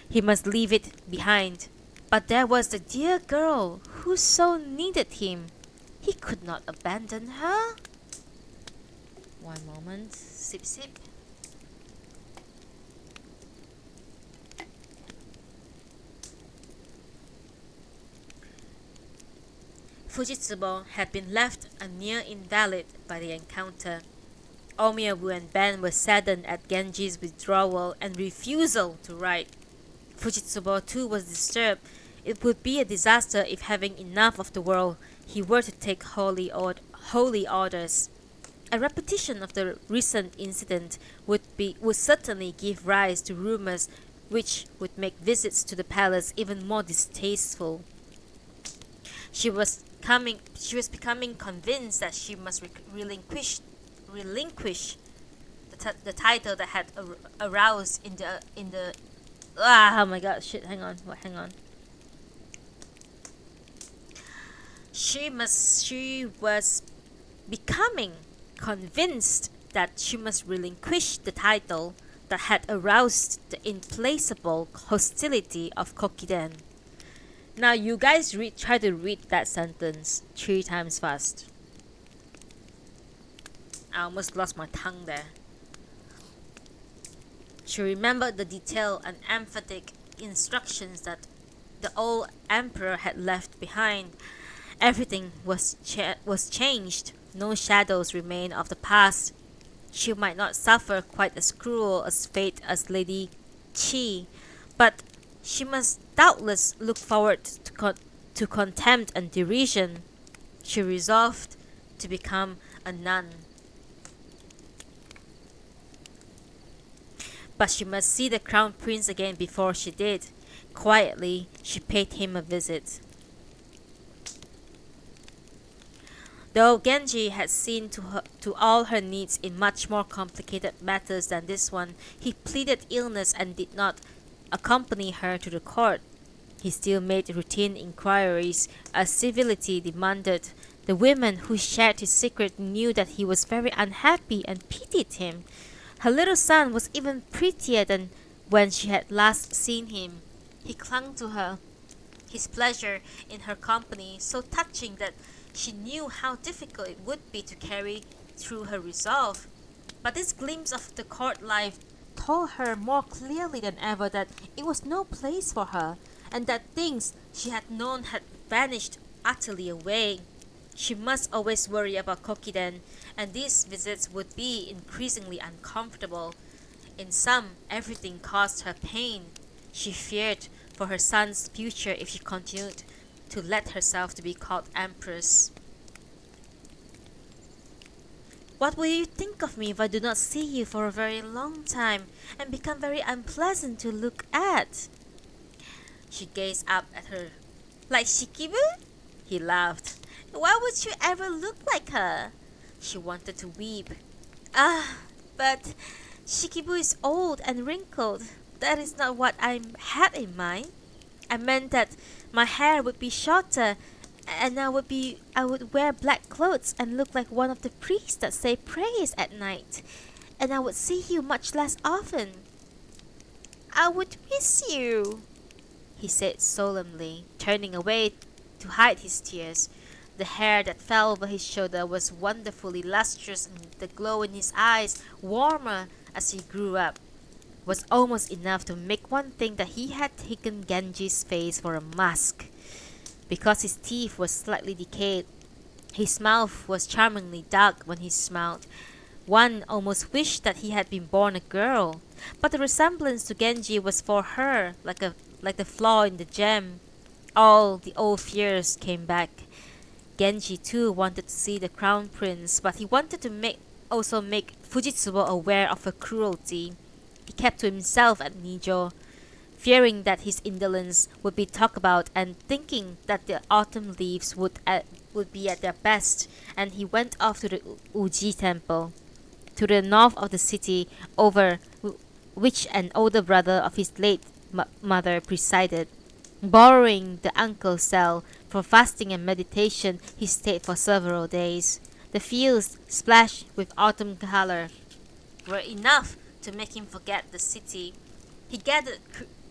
He must leave it behind. But there was the dear girl who so needed him. He could not abandon her. One moment. Sip, sip. Fujitsubo had been left a near invalid by the encounter. Omiyabu and Ben were saddened at Genji's withdrawal and refusal to write. Fujitsubo too was disturbed. It would be a disaster if, having enough of the world, he were to take holy orders. A repetition of the recent incident would certainly give rise to rumors which would make visits to the palace even more distasteful. She was becoming convinced that she must relinquish the title that had aroused in the oh my god, shit, hang on. She was becoming convinced that she must relinquish the title that had aroused the implacable hostility of Kokiden. Now you guys try to read that sentence 3 times fast. I almost lost my tongue there. She remembered the detailed and emphatic instructions that the old emperor had left behind. Everything was changed. No shadows remained of the past. She might not suffer quite as cruel as fate as Lady Chi, but she must doubtless look forward to contempt and derision. She resolved to become a nun. But she must see the crown prince again before she did. Quietly, she paid him a visit. Though Genji had seen to all her needs in much more complicated matters than this one, he pleaded illness and did not accompany her to the court. He still made routine inquiries as civility demanded. The women who shared his secret knew that he was very unhappy and pitied him. Her little son was even prettier than when she had last seen him. He clung to her, his pleasure in her company so touching that she knew how difficult it would be to carry through her resolve. But this glimpse of the court life told her more clearly than ever that it was no place for her, and that things she had known had vanished utterly away. She must always worry about Kokiden, and these visits would be increasingly uncomfortable. In sum, everything caused her pain. She feared for her son's future if she continued to let herself to be called Empress. What will you think of me if I do not see you for a very long time and become very unpleasant to look at? She gazed up at her. Like Shikibu? He laughed. Why would you ever look like her? She wanted to weep. But Shikibu is old and wrinkled. That is not what I had in mind. I meant that my hair would be shorter, and I would wear black clothes and look like one of the priests that say prayers at night, and I would see you much less often. I would miss you, he said solemnly, turning away to hide his tears. The hair that fell over his shoulder was wonderfully lustrous, and the glow in his eyes, warmer as he grew up, was almost enough to make one think that he had taken Genji's face for a mask. Because his teeth were slightly decayed, his mouth was charmingly dark when he smiled. One almost wished that he had been born a girl, but the resemblance to Genji was for her like the flaw in the gem. All the old fears came back. Genji too wanted to see the crown prince, but he wanted to also make Fujitsubo aware of her cruelty. he kept to himself at Nijo, fearing that his indolence would be talked about and thinking that the autumn leaves would be at their best, and he went off to the Uji temple, to the north of the city, over which an older brother of his late mother presided. Borrowing the uncle's cell for fasting and meditation, he stayed for several days. The fields, splashed with autumn color, were enough to make him forget the city. He gathered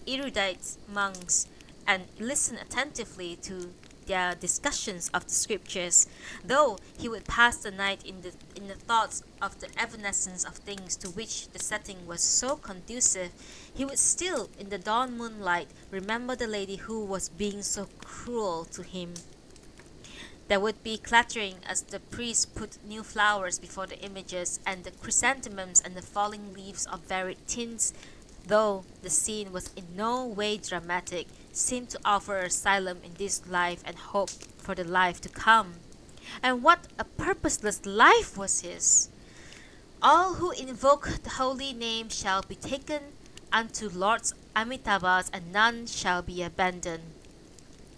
erudite monks and listened attentively to their discussions of the scriptures. Though he would pass the night in the thoughts of the evanescence of things to which the setting was so conducive, he would still, in the dawn moonlight, remember the lady who was being so cruel to him. There would be clattering as the priest put new flowers before the images, and the chrysanthemums and the falling leaves of varied tints, though the scene was in no way dramatic, seemed to offer asylum in this life and hope for the life to come. And what a purposeless life was his! All who invoke the holy name shall be taken unto Lords Amitabhas, and none shall be abandoned,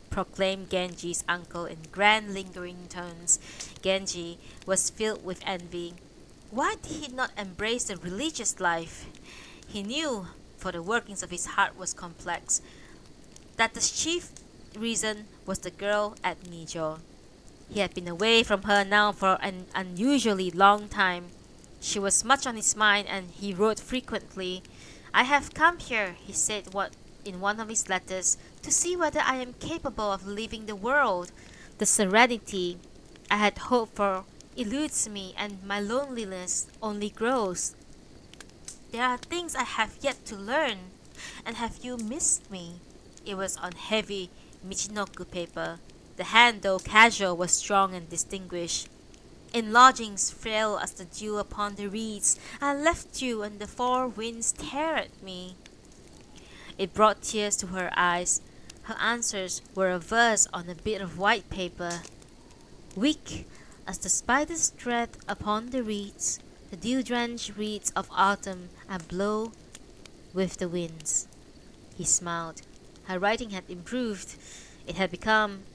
proclaimed Genji's uncle in grand lingering tones. Genji was filled with envy. Why did he not embrace the religious life? He knew, for the workings of his heart was complex, that the chief reason was the girl at Nijo. He had been away from her now for an unusually long time. She was much on his mind, and he wrote frequently. "I have come here," he said in one of his letters, "to see whether I am capable of leaving the world. The serenity I had hoped for eludes me, and my loneliness only grows. There are things I have yet to learn, and have you missed me?" It was on heavy Michinoku paper. The hand, though casual, was strong and distinguished. "In lodgings frail as the dew upon the reeds, I left you, and the four winds tear at me." It brought tears to her eyes. Her answers were a verse on a bit of white paper. "Weak as the spider's thread upon the reeds, the dew-drenched reeds of autumn are blow with the winds." He smiled. Her writing had improved. It had become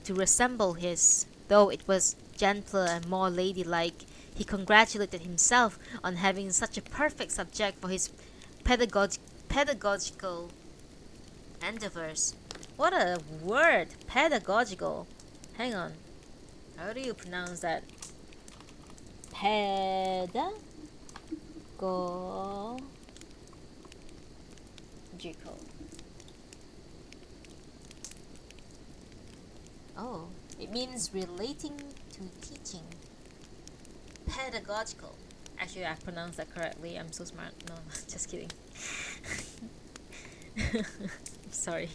to resemble his, though it was gentler and more ladylike. He congratulated himself on having such a perfect subject for his pedagogical endeavors. What a word! Pedagogical. Hang on. How do you pronounce that? Pedagogical. Oh, it means relating to teaching. Pedagogical. Actually, I pronounced that correctly. I'm so smart. No, just kidding. Sorry.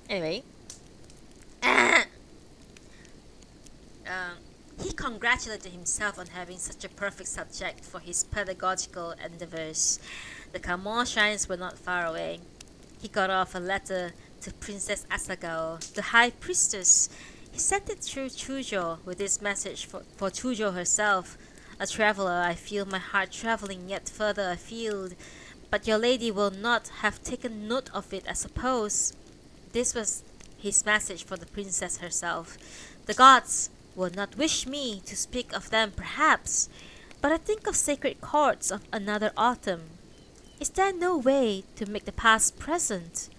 Anyway. He congratulated himself on having such a perfect subject for his pedagogical endeavors. The Kamo shrines were not far away. He got off a letter to Princess Asagao, the high priestess. He sent it through Chujo with this message for Chujo herself. "A traveler, I feel my heart traveling yet further afield, but your lady will not have taken note of it, I suppose." This was his message for the princess herself. "The gods will not wish me to speak of them, perhaps, but I think of sacred courts of another autumn. Is there no way to make the past present?"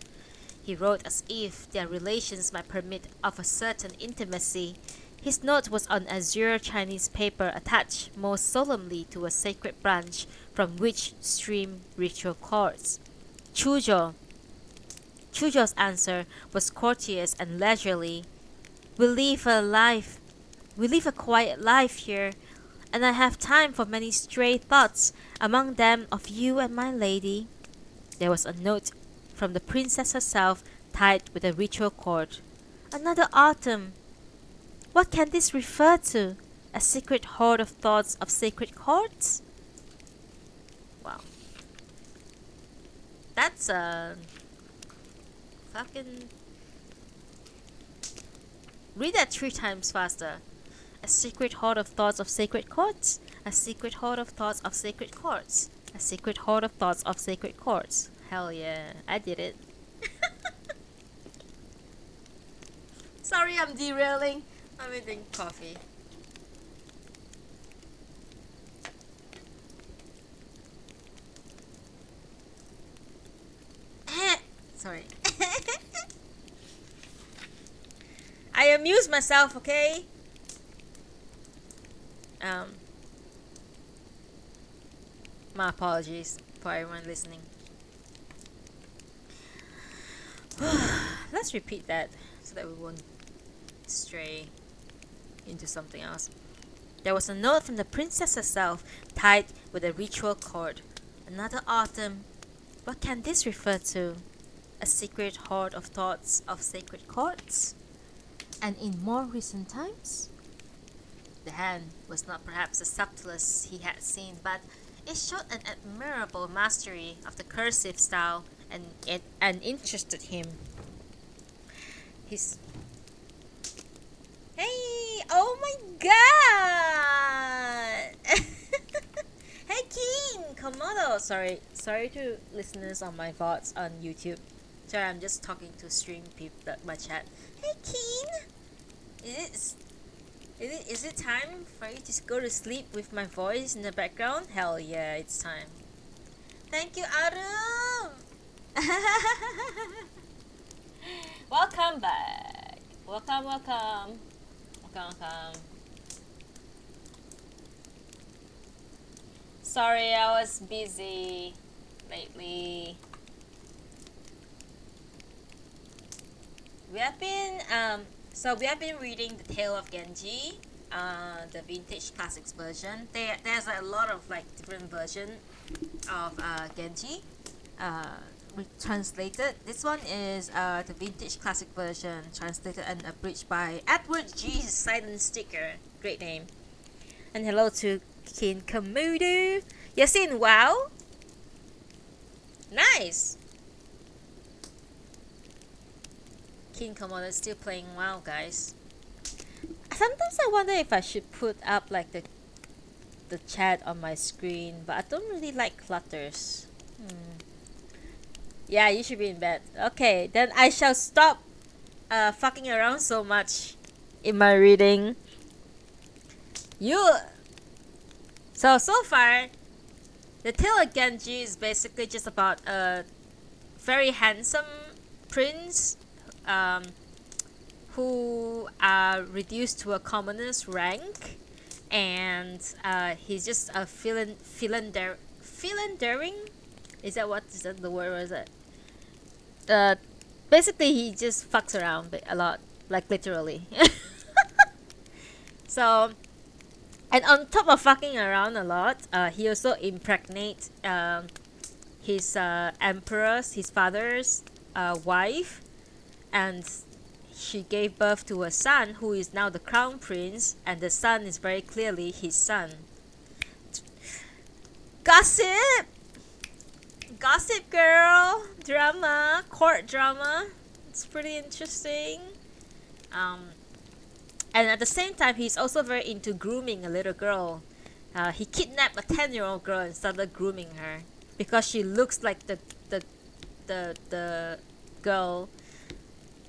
He wrote as if their relations might permit of a certain intimacy. His note was on azure Chinese paper attached most solemnly to a sacred branch from which streamed ritual chords. Chujo's answer was courteous and leisurely. We live a quiet life here, and I have time for many stray thoughts, among them of you and my lady." There was a note from the princess herself tied with a ritual cord. "Another autumn. What can this refer to? A secret hoard of thoughts of sacred chords?" Wow. That's a fucking... Read that 3 times faster. "A secret hoard of thoughts of sacred chords? A secret hoard of thoughts of sacred chords. A secret hoard of thoughts of sacred chords. Hell yeah, I did it. Sorry, I'm derailing. I'm eating coffee. Sorry. I amuse myself, okay? My apologies for everyone listening. Let's repeat that so that we won't stray into something else. There was a note from the princess herself, tied with a ritual cord. Another autumn. What can this refer to? A secret hoard of thoughts of sacred chords? And in more recent times? The hand was not perhaps the subtlest he had seen, but it showed an admirable mastery of the cursive style, and it interested him. His Hey! Oh my god! Hey Keen! Komodo! Sorry to listeners on my VODs on YouTube. Sorry, I'm just talking to stream people, my chat. Hey Keen! Is it time for you to go to sleep with my voice in the background? Hell yeah, it's time. Thank you, Arum! Welcome back. Welcome. Sorry, I was busy lately. We have been reading the Tale of Genji, the vintage classics version. There's a lot of like different version of Genji. We translated. This one is the vintage classic version, translated and abridged by Edward G. Seidensticker. Great name. And hello to Kin Komodo. You're seeing WoW? Nice. King Komodo is still playing WoW, guys. Sometimes I wonder if I should put up like the chat on my screen, but I don't really like clutters. Yeah, you should be in bed. Okay, then I shall stop fucking around so much in my reading. So far, the Tale of Genji is basically just about a very handsome prince who are reduced to a commoner's rank, and he's just a philandering. Is that the word? Was it? Basically, he just fucks around a lot, like literally. So, and on top of fucking around a lot, he also impregnates his his father's wife, and she gave birth to a son who is now the crown prince, and the son is very clearly his son. Gossip girl drama, court drama. It's pretty interesting. And at the same time, he's also very into grooming a little girl. He kidnapped a 10-year-old girl and started grooming her because she looks like the girl,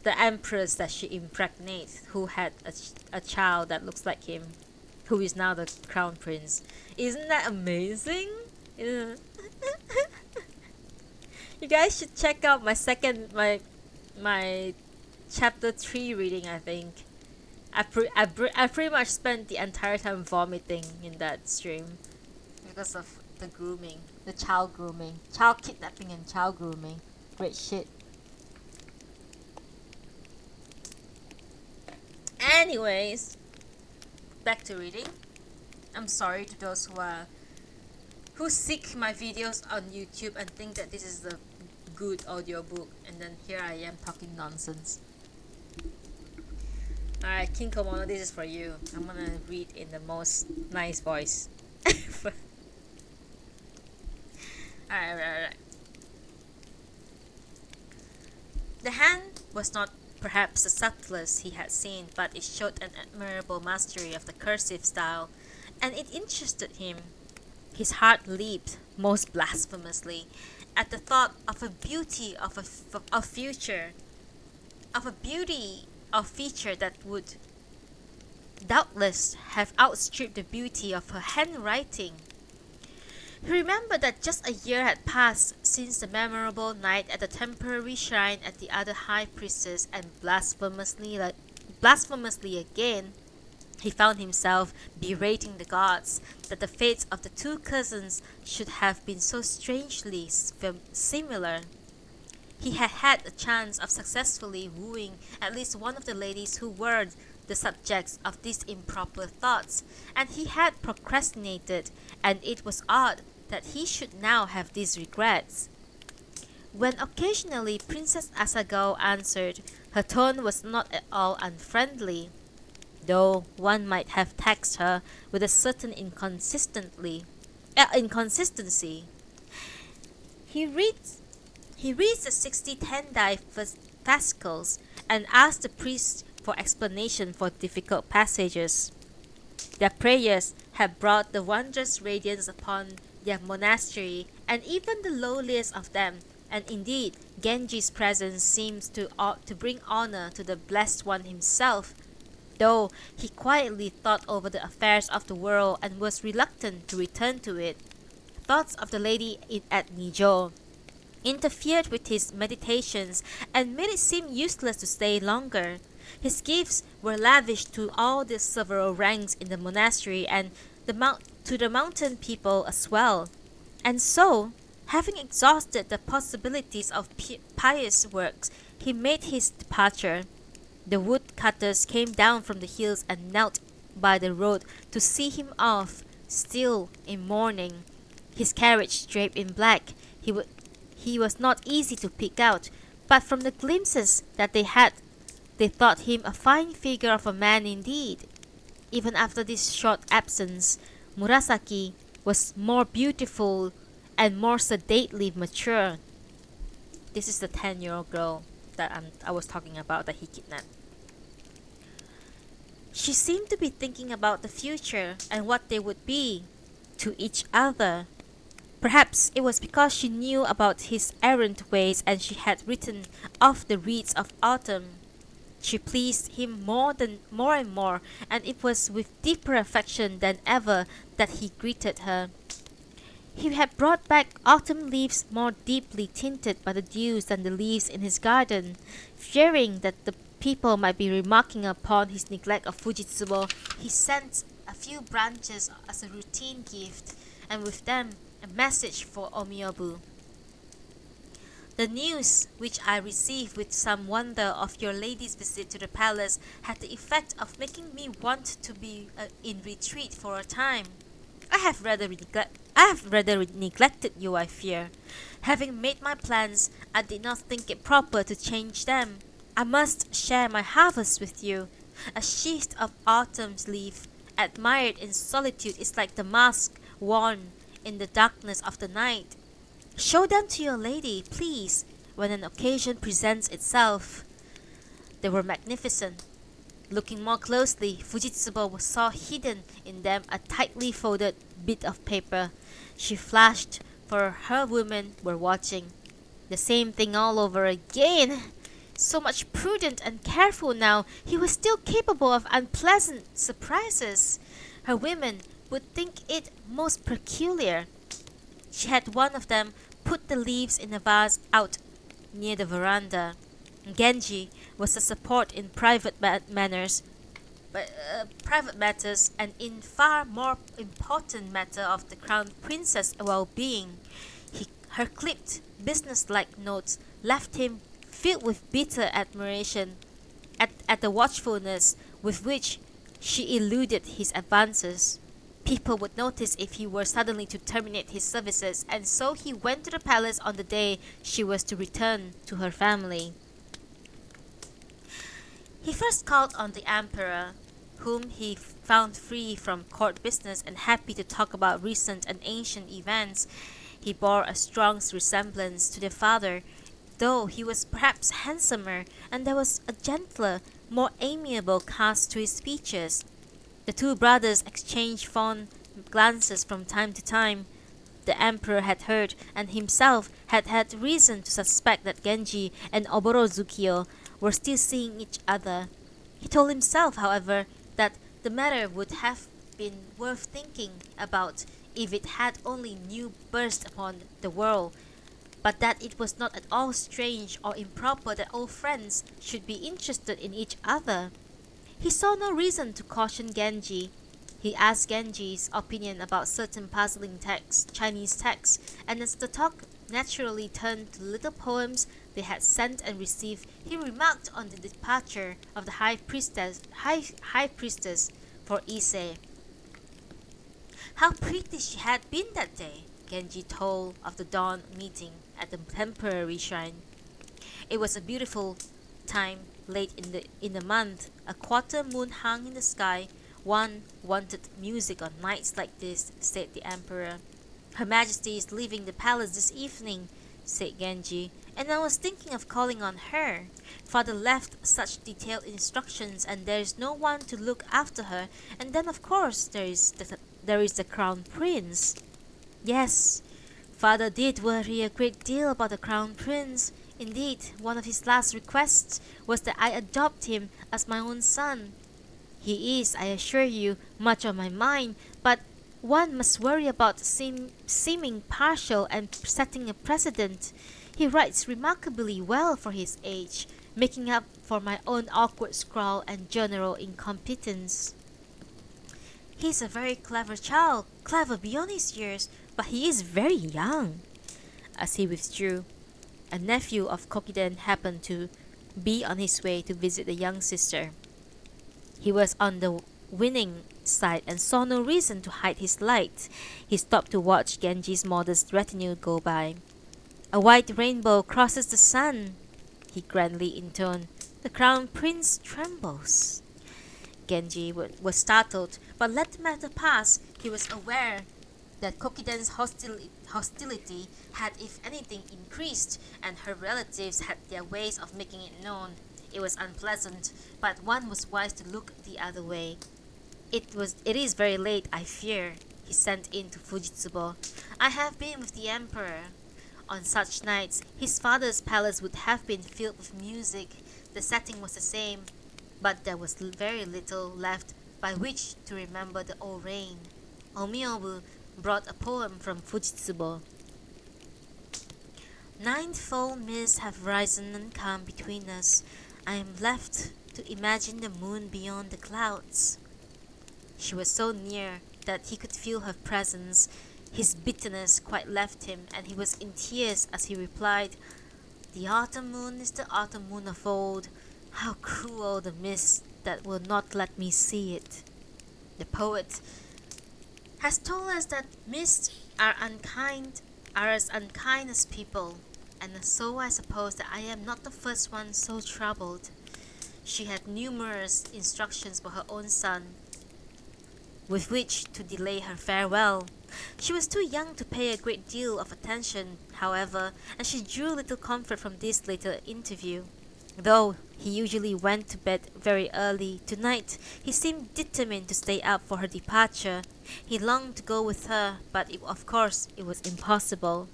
the empress that she impregnates, who had a child that looks like him, who is now the crown prince. Isn't that amazing? Yeah. You guys should check out my chapter 3 reading. I think I pretty much spent the entire time vomiting in that stream because of the grooming, the child grooming, child kidnapping and child grooming. Great shit. Anyways, back to reading. I'm sorry to those who seek my videos on YouTube and think that this is a good audiobook, and then here I am talking nonsense. Alright, King Komodo, this is for you. I'm gonna read in the most nice voice. Alright. The hand was not perhaps the subtlest he had seen, but it showed an admirable mastery of the cursive style, and it interested him. His heart leaped most blasphemously at the thought of a beauty of future, of a beauty of feature that would doubtless have outstripped the beauty of her handwriting. He remembered that just a year had passed since the memorable night at the temporary shrine at the other high priestess, and blasphemously again, he found himself berating the gods that the fates of the two cousins should have been so strangely similar. He had had a chance of successfully wooing at least one of the ladies who were the subjects of these improper thoughts, and he had procrastinated, and it was odd that he should now have these regrets. When occasionally Princess Asagao answered, her tone was not at all unfriendly, though one might have taxed her with a certain inconsistency. He reads the 60 Tendai fascicles and asks the priest for explanation for difficult passages. Their prayers had brought the wondrous radiance upon their monastery, and even the lowliest of them, and indeed Genji's presence seems to bring honor to the blessed one himself, though he quietly thought over the affairs of the world and was reluctant to return to it. Thoughts of the lady at Nijo interfered with his meditations and made it seem useless to stay longer. His gifts were lavished to all the several ranks in the monastery and to the mountain people as well. And so, having exhausted the possibilities of pious works, he made his departure. The woodcutters came down from the hills and knelt by the road to see him off, still in mourning. His carriage draped in black, he was not easy to pick out, but from the glimpses that they had, they thought him a fine figure of a man indeed. Even after this short absence, Murasaki was more beautiful and more sedately mature. This is the 10-year-old girl that I was talking about that he kidnapped. She seemed to be thinking about the future and what they would be to each other. Perhaps it was because she knew about his errant ways and she had written off the reeds of autumn. She pleased him more and more, and it was with deeper affection than ever that he greeted her. He had brought back autumn leaves more deeply tinted by the dews than the leaves in his garden. Fearing that the people might be remarking upon his neglect of Fujitsubo, he sent a few branches as a routine gift, and with them a message for Omyobu. The news, which I received with some wonder of your lady's visit to the palace, had the effect of making me want to be in retreat for a time. I have rather neglected you, I fear. Having made my plans, I did not think it proper to change them. I must share my harvest with you. A sheath of autumn's leaf, admired in solitude, is like the mask worn in the darkness of the night. Show them to your lady, please, when an occasion presents itself. They were magnificent. Looking more closely, Fujitsubo saw hidden in them a tightly folded bit of paper. She flashed, for her women were watching. The same thing all over again. So much prudent and careful now, he was still capable of unpleasant surprises. Her women would think it most peculiar. She had one of them put the leaves in a vase out near the veranda. Genji was a support in private matters, and in far more important matter of the crown princess' well-being. Her clipped, business-like notes left him filled with bitter admiration at the watchfulness with which she eluded his advances. People would notice if he were suddenly to terminate his services, and so he went to the palace on the day she was to return to her family. He first called on the emperor, whom he found free from court business and happy to talk about recent and ancient events. He bore a strong resemblance to their father, though he was perhaps handsomer, and there was a gentler, more amiable cast to his features. The two brothers exchanged fond glances from time to time. The emperor had heard, and himself had had reason to suspect that Genji and Oborozukio were still seeing each other. He told himself, however, that the matter would have been worth thinking about if it had only new burst upon the world, but that it was not at all strange or improper that old friends should be interested in each other. He saw no reason to caution Genji. He asked Genji's opinion about certain puzzling Chinese texts, and as the talk naturally turned to little poems they had sent and received, he remarked on the departure of the high priestess for Ise. How pretty she had been that day, Genji told of the dawn meeting at the temporary shrine. It was a beautiful time late in the month. A quarter moon hung in the sky. One wanted music on nights like this, said the emperor. Her Majesty is leaving the palace this evening, said Genji, and I was thinking of calling on her. Father left such detailed instructions, and there is no one to look after her, and then of course there is the crown prince. Yes, Father did worry a great deal about the crown prince. Indeed, one of his last requests was that I adopt him as my own son. He is, I assure you, much on my mind, but one must worry about seeming partial and setting a precedent. He writes remarkably well for his age, making up for my own awkward scrawl and general incompetence. He is a very clever child, clever beyond his years, but he is very young. As he withdrew, a nephew of Kokiden happened to be on his way to visit the young sister. He was on the winning side and saw no reason to hide his light. He stopped to watch Genji's modest retinue go by. A white rainbow crosses the sun, he grandly intoned. The crown prince trembles. Genji was startled, but let the matter pass. He was aware that Kokiden's hostility had, if anything, increased, and her relatives had their ways of making it known. It was unpleasant, but one was wise to look the other way. It is very late, I fear, he sent in to Fujitsubo. I have been with the emperor. On such nights, his father's palace would have been filled with music. The setting was the same, but there was very little left by which to remember the old reign. Omiobu brought a poem from Fujitsubo. Ninefold mists have risen and come between us. I am left to imagine the moon beyond the clouds. She was so near that he could feel her presence. His bitterness quite left him, and he was in tears as he replied, The autumn moon is the autumn moon of old. How cruel the mist that will not let me see it. The poet has told us that mists are as unkind as people, and so I suppose that I am not the first one so troubled. She had numerous instructions for her own son, with which to delay her farewell. She was too young to pay a great deal of attention, however, and she drew little comfort from this later interview. Though he usually went to bed very early, tonight he seemed determined to stay up for her departure. He longed to go with her, but of course it was impossible.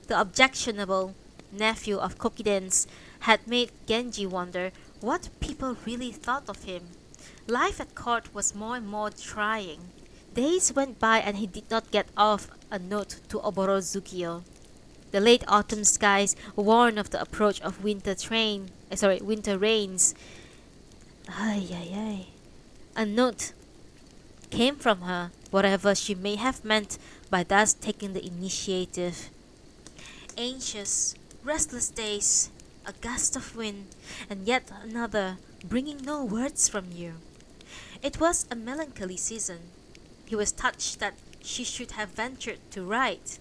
The objectionable nephew of Kokiden's had made Genji wonder what people really thought of him. Life at court was more and more trying. Days went by and he did not get off a note to Oborozukio. The late autumn skies warned of the approach of winter rains. A note came from her, whatever she may have meant by thus taking the initiative. Anxious, restless days, a gust of wind, and yet another, bringing no words from you. It was a melancholy season. He was touched that she should have ventured to write.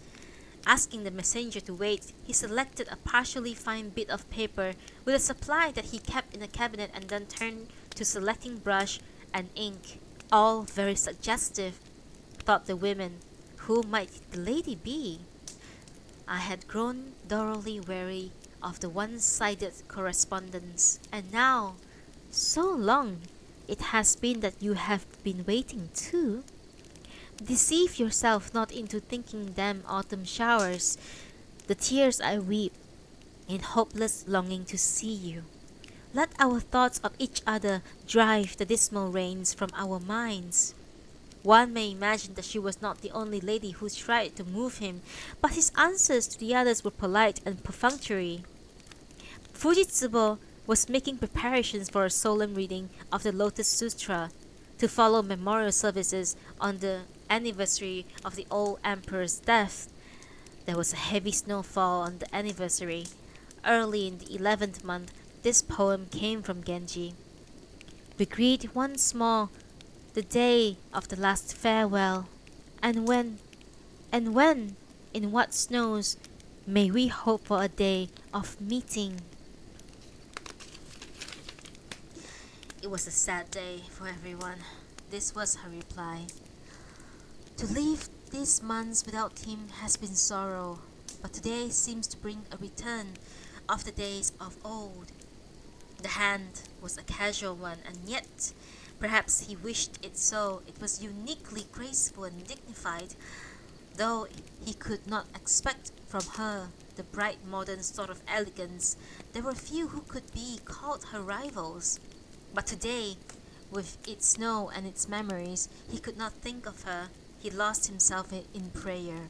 Asking the messenger to wait, he selected a partially fine bit of paper with a supply that he kept in a cabinet and then turned to selecting brush and ink. All very suggestive, thought the women. Who might the lady be? I had grown thoroughly weary of the one-sided correspondence, and now, so long it has been that you have been waiting too. Deceive yourself not into thinking them autumn showers, the tears I weep in hopeless longing to see you. Let our thoughts of each other drive the dismal rains from our minds. One may imagine that she was not the only lady who tried to move him, but his answers to the others were polite and perfunctory. Fujitsubo was making preparations for a solemn reading of the Lotus Sutra to follow memorial services on the anniversary of the old emperor's death. There was a heavy snowfall on the anniversary. Early in the 11th month, this poem came from Genji. We greet once more the day of the last farewell, and when, in what snows, may we hope for a day of meeting. It was a sad day for everyone. This was her reply. To live these months without him has been sorrow, but today seems to bring a return of the days of old. The hand was a casual one, and yet, perhaps he wished it so. It was uniquely graceful and dignified, though he could not expect from her the bright modern sort of elegance. There were few who could be called her rivals. But today, with its snow and its memories, he could not think of her. He lost himself in prayer.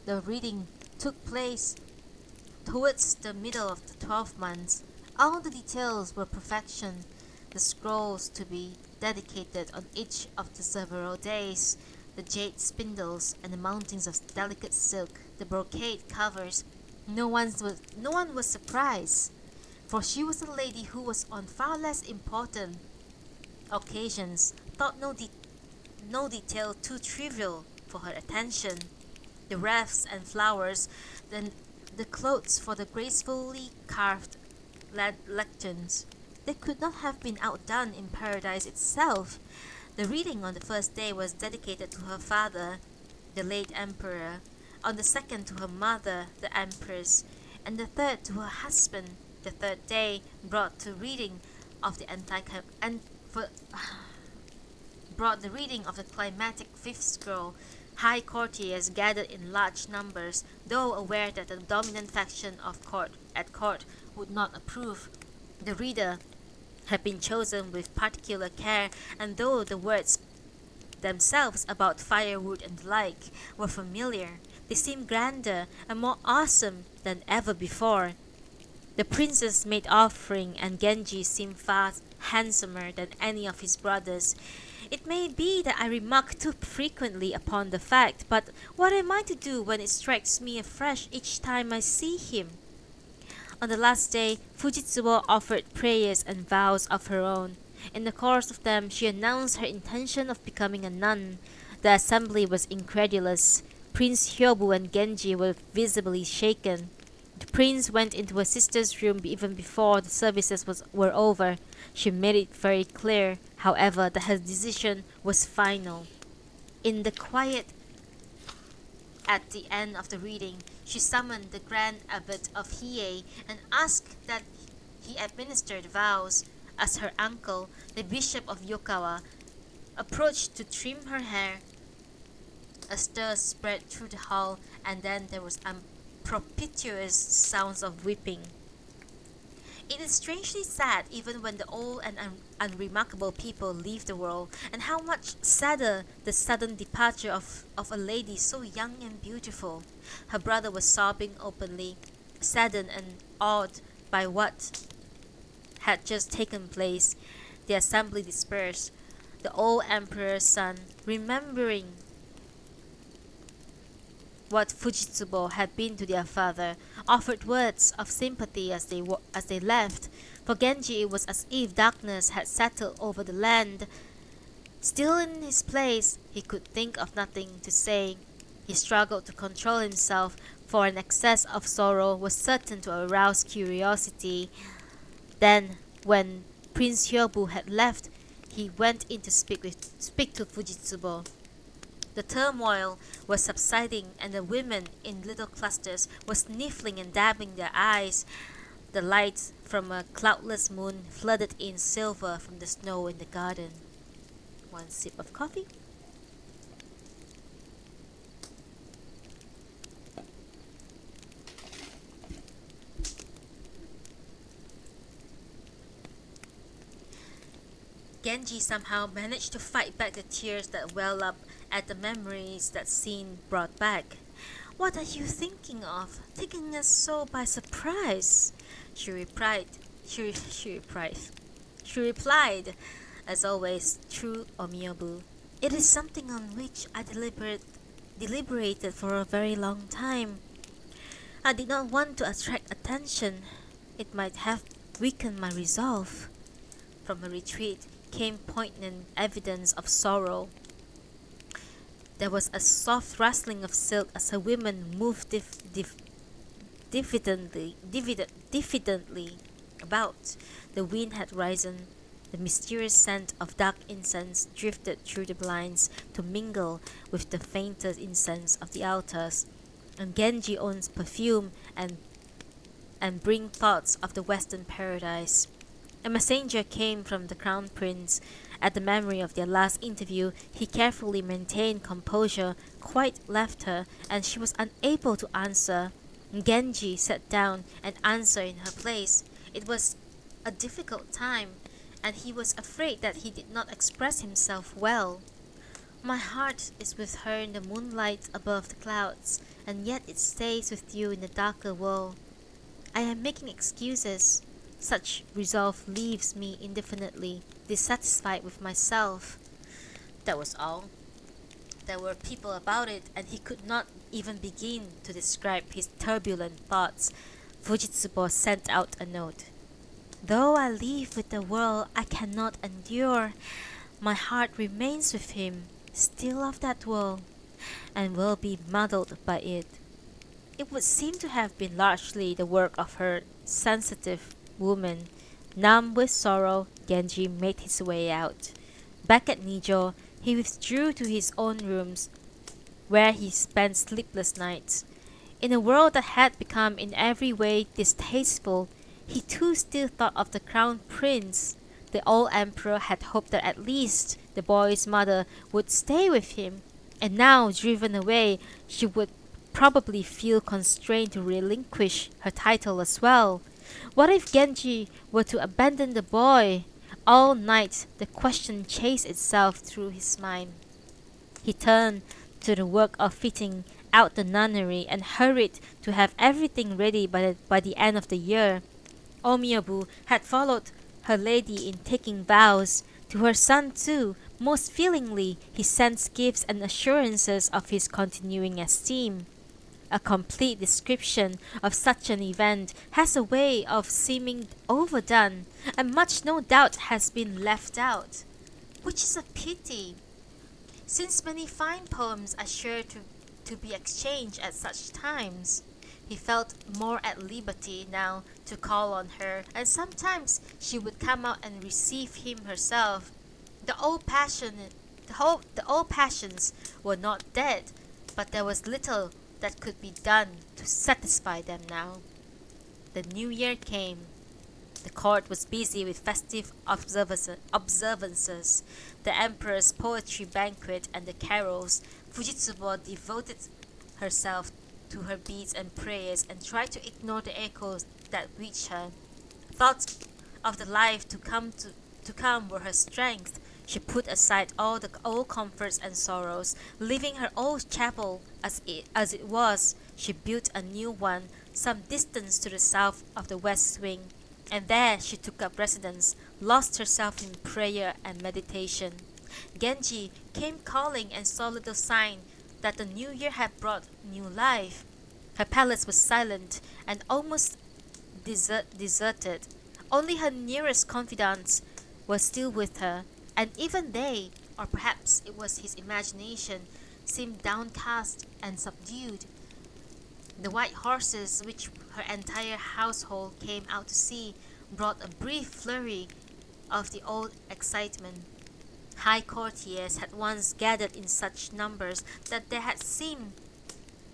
The reading took place towards the middle of the 12 months. All the details were perfection. The scrolls to be dedicated on each of the several days, the jade spindles and the mountings of delicate silk, the brocade covers. No one was surprised, for she was a lady who was on far less important occasions, thought no detail too trivial for her attention. The wreaths and flowers, then the clothes for the gracefully carved lecterns. They could not have been outdone in paradise itself. The reading on the first day was dedicated to her father, the late emperor, on the second to her mother, the empress, and the third to her husband. The third day brought the reading of the climatic fifth scroll. High courtiers gathered in large numbers, though aware that the dominant faction at court would not approve. The reader had been chosen with particular care, and though the words themselves about firewood and the like were familiar, they seemed grander and more awesome than ever before. The princess made offering, and Genji seemed far handsomer than any of his brothers. It may be that I remark too frequently upon the fact, but what am I to do when it strikes me afresh each time I see him? On the last day, Fujitsubo offered prayers and vows of her own. In the course of them, she announced her intention of becoming a nun. The assembly was incredulous. Prince Hyobu and Genji were visibly shaken. The prince went into her sister's room even before the services were over. She made it very clear, however, that her decision was final. In the quiet at the end of the reading, she summoned the Grand Abbot of Hiei and asked that he administer the vows. As her uncle, the Bishop of Yokawa, approached to trim her hair, a stir spread through the hall, and then there was propitious sounds of weeping. It is strangely sad even when the old and unremarkable people leave the world, and how much sadder the sudden departure of a lady so young and beautiful. Her brother was sobbing openly, saddened and awed by what had just taken place. The assembly dispersed. The old emperor's son, remembering what Fujitsubo had been to their father, offered words of sympathy as they left. For Genji, it was as if darkness had settled over the land. Still in his place, he could think of nothing to say. He struggled to control himself, for an excess of sorrow was certain to arouse curiosity. Then, when Prince Hyobu had left, he went in to speak to Fujitsubo. The turmoil was subsiding, and the women in little clusters were sniffling and dabbing their eyes. The light from a cloudless moon flooded in silver from the snow in the garden. One sip of coffee. Genji somehow managed to fight back the tears that well up at the memories that scene brought back. What are you thinking of? Taking us so by surprise? She replied, she replied, as always, true Omiyabu. It is something on which I deliberated for a very long time. I did not want to attract attention. It might have weakened my resolve. From her retreat came poignant evidence of sorrow. There was a soft rustling of silk as her women moved diffidently about. The wind had risen. The mysterious scent of dark incense drifted through the blinds to mingle with the fainter incense of the altars, and Genji owns perfume and bring thoughts of the Western paradise. A messenger came from the Crown Prince. At the memory of their last interview, he carefully maintained composure, quite left her, and she was unable to answer. Genji sat down and answered in her place. It was a difficult time, and he was afraid that he did not express himself well. My heart is with her in the moonlight above the clouds, and yet it stays with you in the darker world. I am making excuses. Such resolve leaves me indefinitely dissatisfied with myself. That was all. There were people about it, and he could not even begin to describe his turbulent thoughts. Fujitsubo sent out a note. Though I live with the world I cannot endure, my heart remains with him, still of that world, and will be muddled by it. It would seem to have been largely the work of her sensitive woman. Numb with sorrow, Genji made his way out. Back at Nijo, he withdrew to his own rooms, where he spent sleepless nights. In a world that had become in every way distasteful, he too still thought of the Crown Prince. The old emperor had hoped that at least the boy's mother would stay with him, and now driven away, she would probably feel constrained to relinquish her title as well. What if Genji were to abandon the boy? All night the question chased itself through his mind. He turned to the work of fitting out the nunnery and hurried to have everything ready by the end of the year. Omiyabu had followed her lady in taking vows. To her son too, most feelingly, he sends gifts and assurances of his continuing esteem. A complete description of such an event has a way of seeming overdone, and much no doubt has been left out, which is a pity, since many fine poems are sure to be exchanged at such times. He felt more at liberty now to call on her, and sometimes she would come out and receive him herself. The old passions were not dead, but there was little that could be done to satisfy them now. The new year came. The court was busy with festive observances, the emperor's poetry banquet and the carols. Fujitsubo devoted herself to her beads and prayers and tried to ignore the echoes that reached her. Thoughts of the life to come were her strength. She put aside all the old comforts and sorrows, leaving her old chapel as it was. She built a new one some distance to the south of the west wing, and there she took up residence, lost herself in prayer and meditation. Genji came calling and saw little sign that the new year had brought new life. Her palace was silent and almost deserted. Only her nearest confidants were still with her, and even they, or perhaps it was his imagination, seemed downcast and subdued. The white horses which her entire household came out to see brought a brief flurry of the old excitement. High courtiers had once gathered in such numbers that there had seemed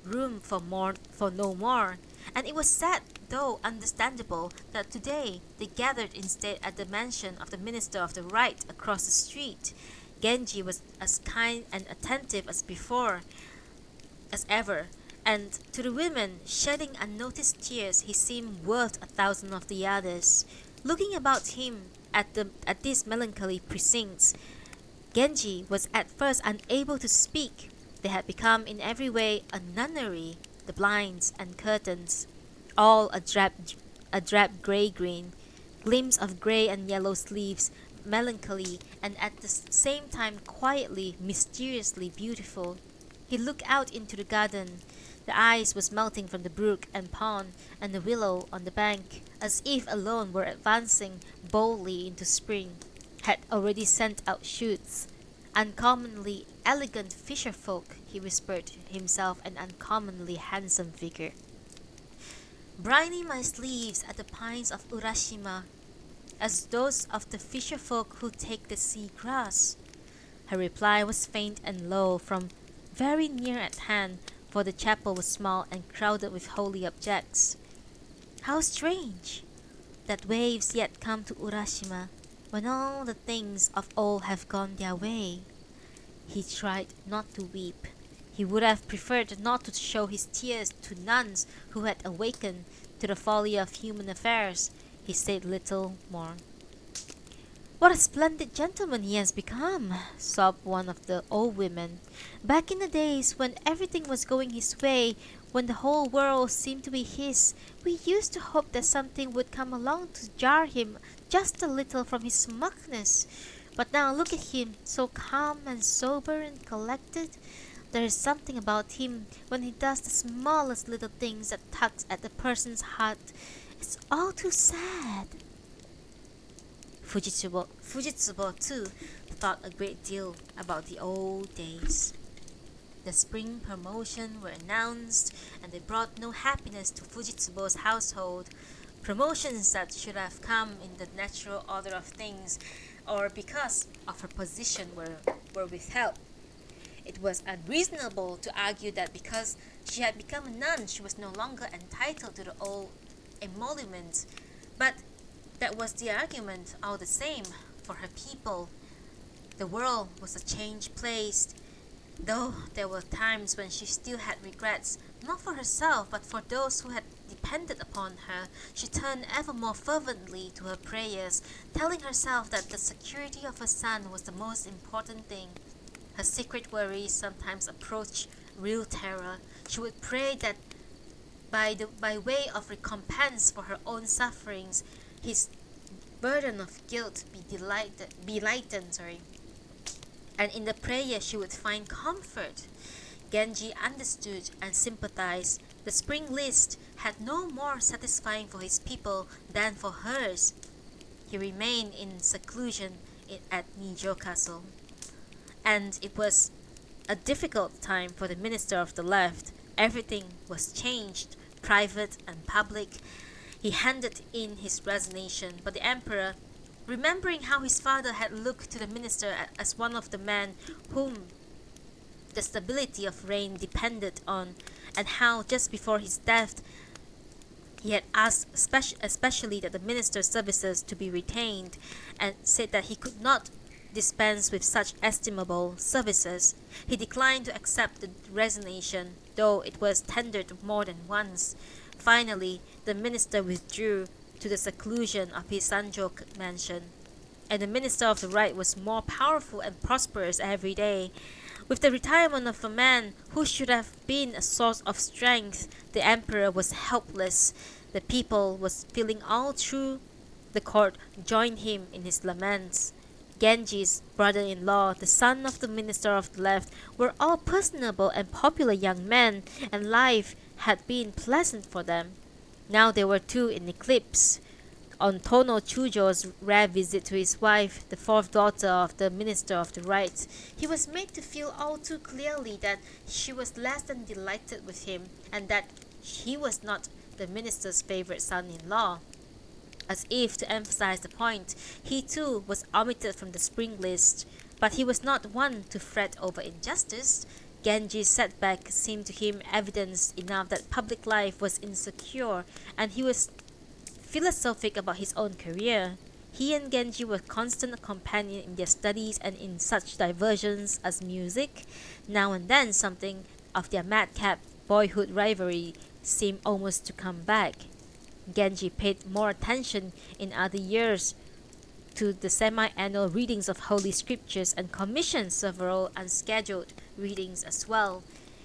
room for no more, and it was sad, though understandable, that today they gathered instead at the mansion of the Minister of the Right across the street. Genji was as kind and attentive as before, as ever, and to the women, shedding unnoticed tears, he seemed worth 1,000 of the others. Looking about him at these melancholy precincts, Genji was at first unable to speak. They had become in every way a nunnery, the blinds and curtains, all a drab grey-green, gleams of grey and yellow sleeves, melancholy and at the same time quietly, mysteriously beautiful. He looked out into the garden. The ice was melting from the brook and pond and the willow on the bank, as if alone were advancing boldly into spring, had already sent out shoots. Uncommonly elegant fisher folk, he whispered to himself, an uncommonly handsome figure. Briny my sleeves are the pines of Urashima, as those of the fisher folk who take the sea grass. Her reply was faint and low from very near at hand, for the chapel was small and crowded with holy objects. How strange that waves yet come to Urashima, when all the things of old have gone their way. He tried not to weep. He would have preferred not to show his tears to nuns who had awakened to the folly of human affairs. He said little more. "What a splendid gentleman he has become," sobbed one of the old women. "Back in the days when everything was going his way, when the whole world seemed to be his, we used to hope that something would come along to jar him just a little from his smugness. But now look at him, so calm and sober and collected. There is something about him when he does the smallest little things that tugs at a person's heart. It's all too sad." Fujitsubo too thought a great deal about the old days. The spring promotion were announced, and they brought no happiness to Fujitsubo's household. Promotions that should have come in the natural order of things, or because of her position, were withheld. It was unreasonable to argue that because she had become a nun, she was no longer entitled to the old emoluments, but that was the argument all the same for her people. The world was a changed place, though there were times when she still had regrets, not for herself but for those who had depended upon her. She turned ever more fervently to her prayers, telling herself that the security of her son was the most important thing. Her secret worries sometimes approached real terror. She would pray that by way of recompense for her own sufferings, his burden of guilt be lightened. And in the prayer she would find comfort. Genji understood and sympathized. The spring list had no more satisfying for his people than for hers. He remained in seclusion at Nijo Castle. And it was a difficult time for the minister of the left. Everything was changed, private and public. He handed in his resignation, but the emperor, remembering how his father had looked to the minister as one of the men whom the stability of reign depended on, and how just before his death he had asked especially that the minister's services to be retained, and said that he could not dispense with such estimable services, he declined to accept the resignation, though it was tendered more than once. Finally, the minister withdrew to the seclusion of his Sanjo mansion, and the minister of the right was more powerful and prosperous every day. With the retirement of a man who should have been a source of strength, the emperor was helpless. The people was feeling all through. The court joined him in his laments. Genji's brother-in-law, the son of the minister of the left, were all personable and popular young men, and life had been pleasant for them. Now they were too in eclipse. On Tono Chujo's rare visit to his wife, the fourth daughter of the minister of the right, he was made to feel all too clearly that she was less than delighted with him, and that he was not the minister's favorite son-in-law. As if to emphasize the point, he too was omitted from the spring list, but he was not one to fret over injustice. Genji's setback seemed to him evidence enough that public life was insecure, and he was philosophic about his own career. He and Genji were constant companions in their studies and in such diversions as music. Now and then something of their madcap boyhood rivalry seemed almost to come back. Genji paid more attention in other years to the semi-annual readings of Holy Scriptures and commissioned several unscheduled readings as well.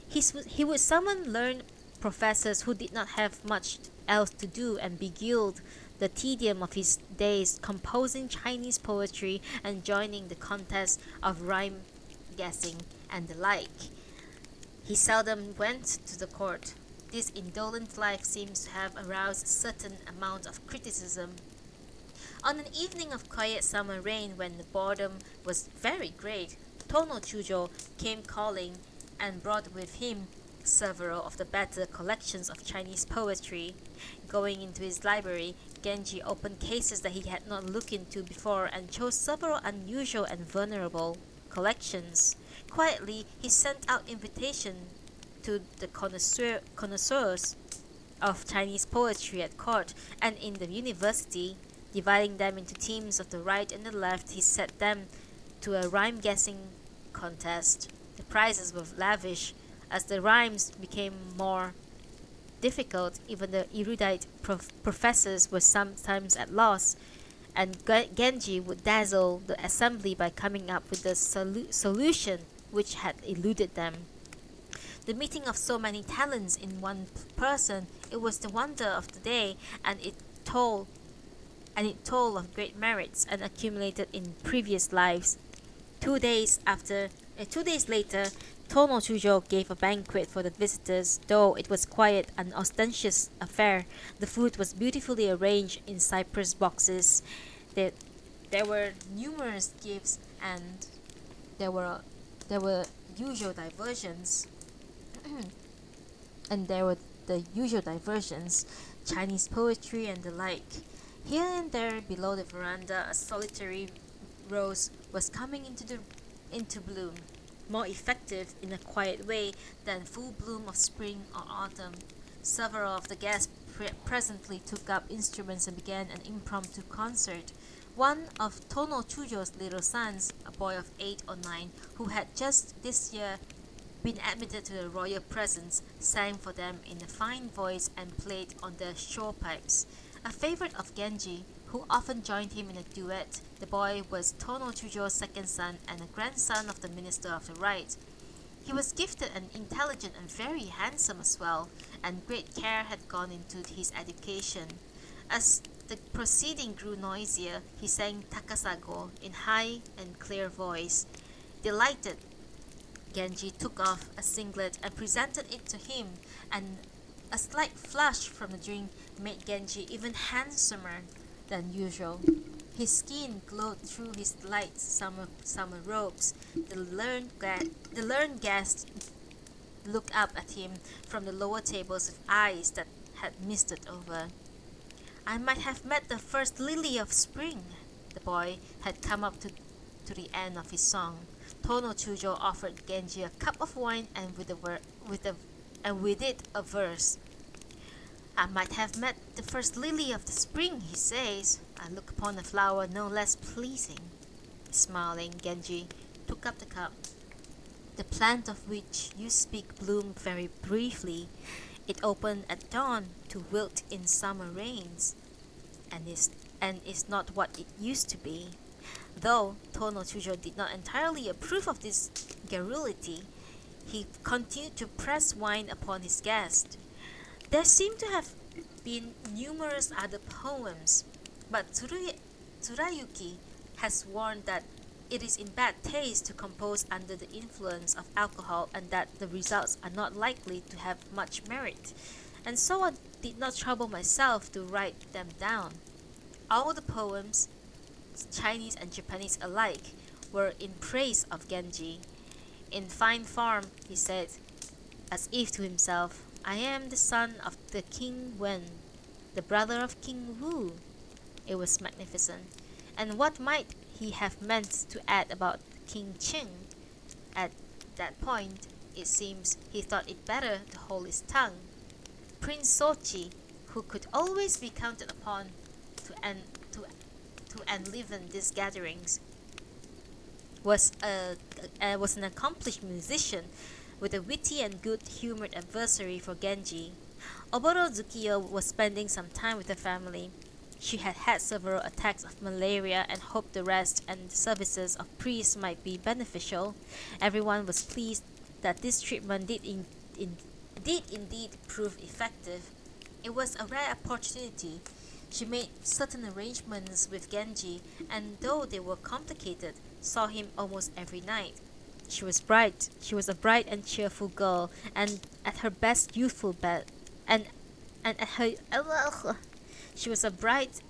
He would summon learned professors who did not have much else to do and beguiled the tedium of his days composing Chinese poetry and joining the contest of rhyme guessing and the like. He seldom went to the court. This indolent life seems to have aroused a certain amount of criticism. On an evening of quiet summer rain when the boredom was very great, Tono Chujo came calling and brought with him several of the better collections of Chinese poetry. Going into his library, Genji opened cases that he had not looked into before and chose several unusual and vulnerable collections. Quietly, he sent out invitations to the connoisseurs of Chinese poetry at court and in the university. Dividing them into teams of the right and the left, he set them to a rhyme guessing contest. The prizes were lavish. As the rhymes became more difficult, even the erudite professors were sometimes at loss, and Genji would dazzle the assembly by coming up with the solution which had eluded them. The meeting of so many talents in one person, it was the wonder of the day, and it told of great merits and accumulated in previous lives. 2 days later, Tono Chujo gave a banquet for the visitors. Though it was quite an ostentatious affair, the food was beautifully arranged in cypress boxes. There were numerous gifts, and there were usual diversions. and there were the usual diversions, Chinese poetry and the like. Here and there below the veranda, a solitary rose was coming into bloom, more effective in a quiet way than full bloom of spring or autumn. Several of the guests presently took up instruments and began an impromptu concert. One of Tono Chujo's little sons, a boy of 8 or 9, who had just this year been admitted to the royal presence, sang for them in a fine voice and played on the shore pipes. A favorite of Genji, who often joined him in a duet, the boy was Tono Chujo's second son and a grandson of the Minister of the Right. He was gifted and intelligent and very handsome as well, and great care had gone into his education. As the proceeding grew noisier, he sang Takasago in high and clear voice. Delighted, Genji took off a singlet and presented it to him, and a slight flush from the drink made Genji even handsomer than usual. His skin glowed through his light summer robes. The learned guest looked up at him from the lower tables with eyes that had misted over. I might have met the first lily of spring. The boy had come up to the end of his song. Tono Chujo offered Genji a cup of wine and with it a verse. I might have met the first lily of the spring, he says. I look upon a flower no less pleasing. Smiling, Genji took up the cup. The plant of which you speak bloomed very briefly. It opened at dawn to wilt in summer rains, and is not what it used to be. Though Tono Chujo did not entirely approve of this garrulity, he continued to press wine upon his guest. There seem to have been numerous other poems, but Tsurayuki has warned that it is in bad taste to compose under the influence of alcohol and that the results are not likely to have much merit, and so I did not trouble myself to write them down. All the poems, Chinese and Japanese alike, were in praise of Genji. In fine form, he said, as if to himself, I am the son of the King Wen, the brother of King Wu. It was magnificent. And what might he have meant to add about King Qing? At that point, it seems he thought it better to hold his tongue. Prince Sochi, who could always be counted upon to to enliven these gatherings was an accomplished musician with a witty and good-humored adversary for Genji. Oboro Tsukiyo was spending some time with her family. She had had several attacks of malaria and hoped the rest and services of priests might be beneficial. Everyone was pleased that this treatment did indeed prove effective. It was a rare opportunity. She made certain arrangements with Genji, and though they were complicated, saw him almost every night. She was bright. She was a bright and cheerful girl, and at her best youthful and at her she was a bright,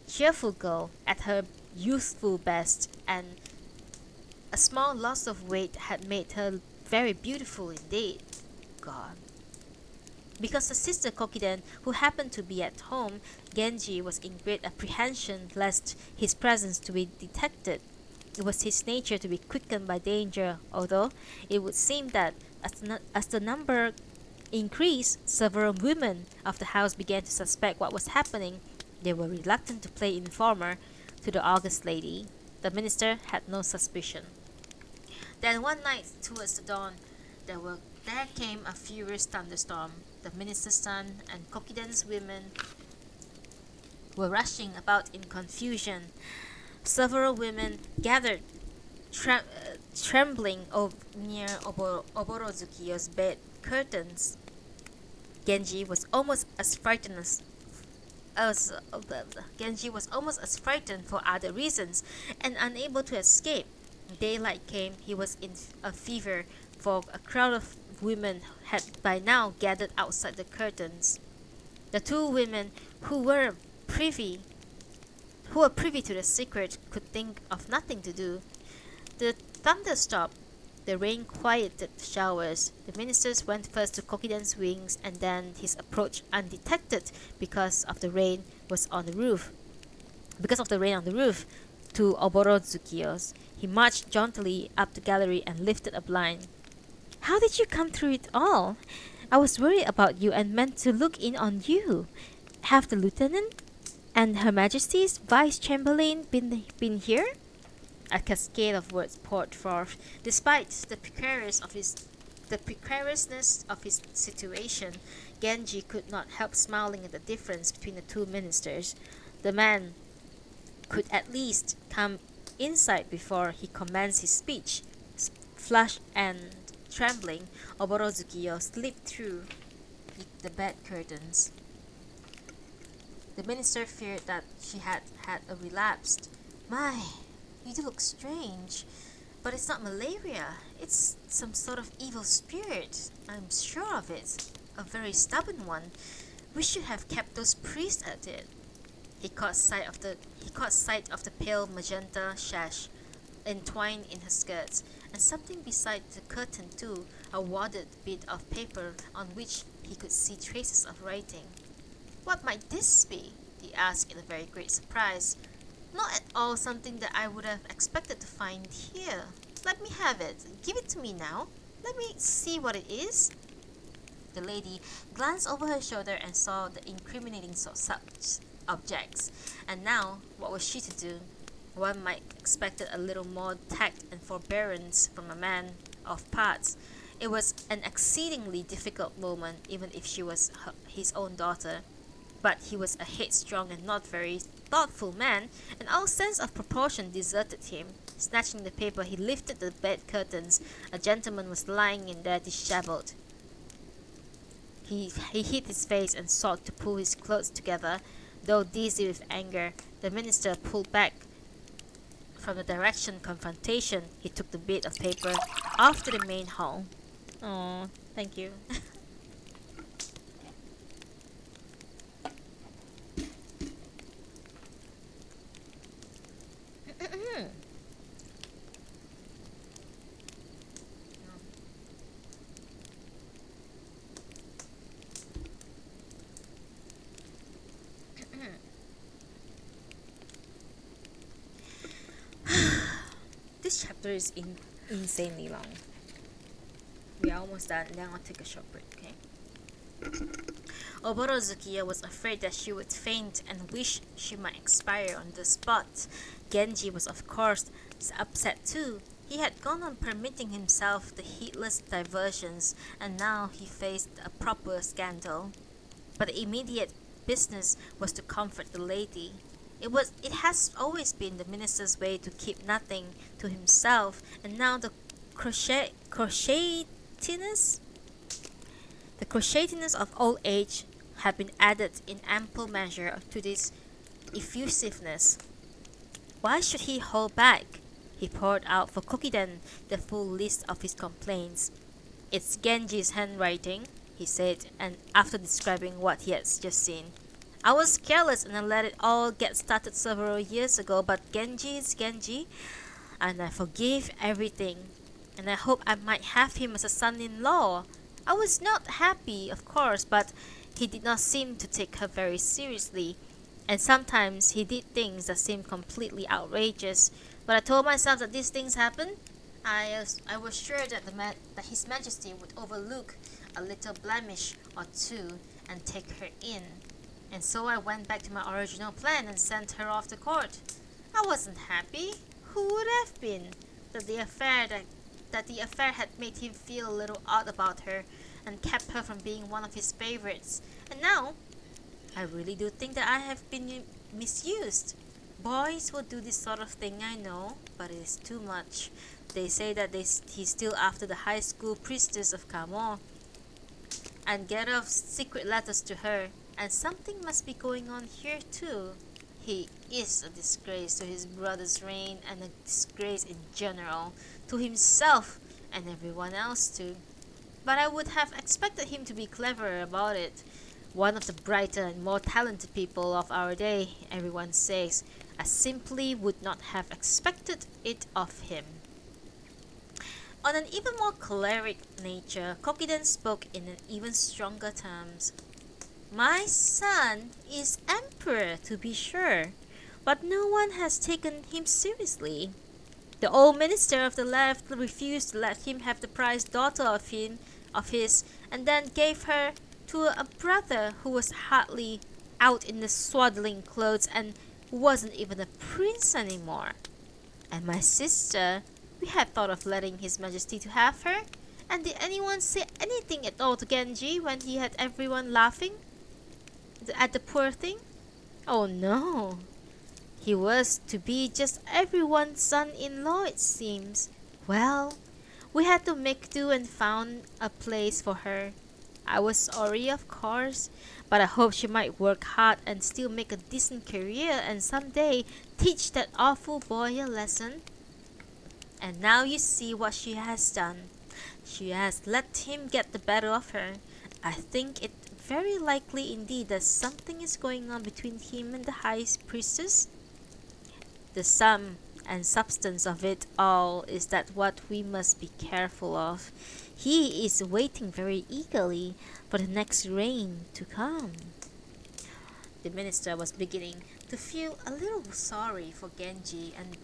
cheerful girl at her youthful best, and a small loss of weight had made her very beautiful indeed. God. Because her sister Kokiden, who happened to be at home, Genji was in great apprehension lest his presence to be detected. It was his nature to be quickened by danger, although it would seem that as the number increased, several women of the house began to suspect what was happening. They were reluctant to play informer to the august lady. The minister had no suspicion. Then one night, towards the dawn, there came a furious thunderstorm. The minister's son and Kokiden's women were rushing about in confusion. Several women gathered, trembling near Oborozukiyo's bed curtains. Genji was almost as frightened for other reasons, and unable to escape. Daylight came. He was in a fever, for a crowd of women had by now gathered outside the curtains. The two women who were privy to the secret could think of nothing to do. The thunder stopped. The rain quieted the showers. The ministers went first to Kokiden's wings, and then his approach undetected because of the rain on the roof, to Oborozukiyo's. He marched jauntily up the gallery and lifted a blind. "How did you come through it all? I was worried about you and meant to look in on you. Have the lieutenant and Her Majesty's Vice Chamberlain been here?" A cascade of words poured forth. Despite the precariousness of his situation, Genji could not help smiling at the difference between the two ministers. The man could at least come inside before he commenced his speech. Flushed and trembling, Oborozukiyo slipped through the bed curtains. The minister feared that she had had a relapse. "My, you do look strange. But it's not malaria. It's some sort of evil spirit. I'm sure of it. A very stubborn one. We should have kept those priests at it." He caught sight of the pale magenta sash entwined in her skirts, and something beside the curtain too, a wadded bit of paper on which he could see traces of writing. "What might this be?" he asked in a very great surprise. "Not at all something that I would have expected to find here. Let me have it. Give it to me now. Let me see what it is." The lady glanced over her shoulder and saw the incriminating such objects. And now, what was she to do? One might expect a little more tact and forbearance from a man of parts. It was an exceedingly difficult moment, even if she was his own daughter. But he was a headstrong and not very thoughtful man, and all sense of proportion deserted him. Snatching the paper, he lifted the bed curtains. A gentleman was lying in there dishevelled. He hid his face and sought to pull his clothes together. Though dizzy with anger, the minister pulled back from the direction confrontation. He took the bit of paper off to the main hall. Oh, thank you. This chapter is insanely long. We are almost done. Then I'll take a short break, okay? Oborozukiya was afraid that she would faint and wished she might expire on the spot. Genji was of course upset too. He had gone on permitting himself the heedless diversions, and now he faced a proper scandal. But the immediate business was to comfort the lady. It has always been the minister's way to keep nothing to himself, and now the crochetiness of old age had been added in ample measure to this effusiveness. Why should he hold back? He poured out for Kokiden the full list of his complaints. It's Genji's handwriting, he said, and after describing what he had just seen. I was careless and I let it all get started several years ago, but Genji is Genji, and I forgive everything, and I hope I might have him as a son-in-law. I was not happy, of course, but he did not seem to take her very seriously, and sometimes he did things that seemed completely outrageous. But I told myself that these things happen. I was sure that that His Majesty would overlook a little blemish or two and take her in. And so I went back to my original plan and sent her off to court. I wasn't happy. Who would have been? That the affair had made him feel a little odd about her and kept her from being one of his favorites. And now, I really do think that I have been misused. Boys will do this sort of thing, I know, but it is too much. They say that he's still after the high school priestess of Kamo and get off secret letters to her. And something must be going on here too. He is a disgrace to his brother's reign and a disgrace in general, to himself and everyone else too. But I would have expected him to be clever about it. One of the brighter and more talented people of our day, everyone says. I simply would not have expected it of him. On an even more choleric nature, Kokiden spoke in an even stronger terms. My son is emperor, to be sure, but no one has taken him seriously. The old minister of the left refused to let him have the prized daughter of his, and then gave her to a brother who was hardly out in the swaddling clothes and wasn't even a prince anymore. And my sister, we had thought of letting His Majesty to have her, and did anyone say anything at all to Genji when he had everyone laughing at the poor thing? Oh no. He was to be just everyone's son-in-law, it seems. Well, we had to make do and found a place for her. I was sorry, of course, but I hope she might work hard and still make a decent career and someday teach that awful boy a lesson. And now you see what she has done. She has let him get the better of her. I think it very likely indeed that something is going on between him and the high priestess. The sum and substance of it all is that what we must be careful of. He is waiting very eagerly for the next reign to come. The minister was beginning to feel a little sorry for Genji and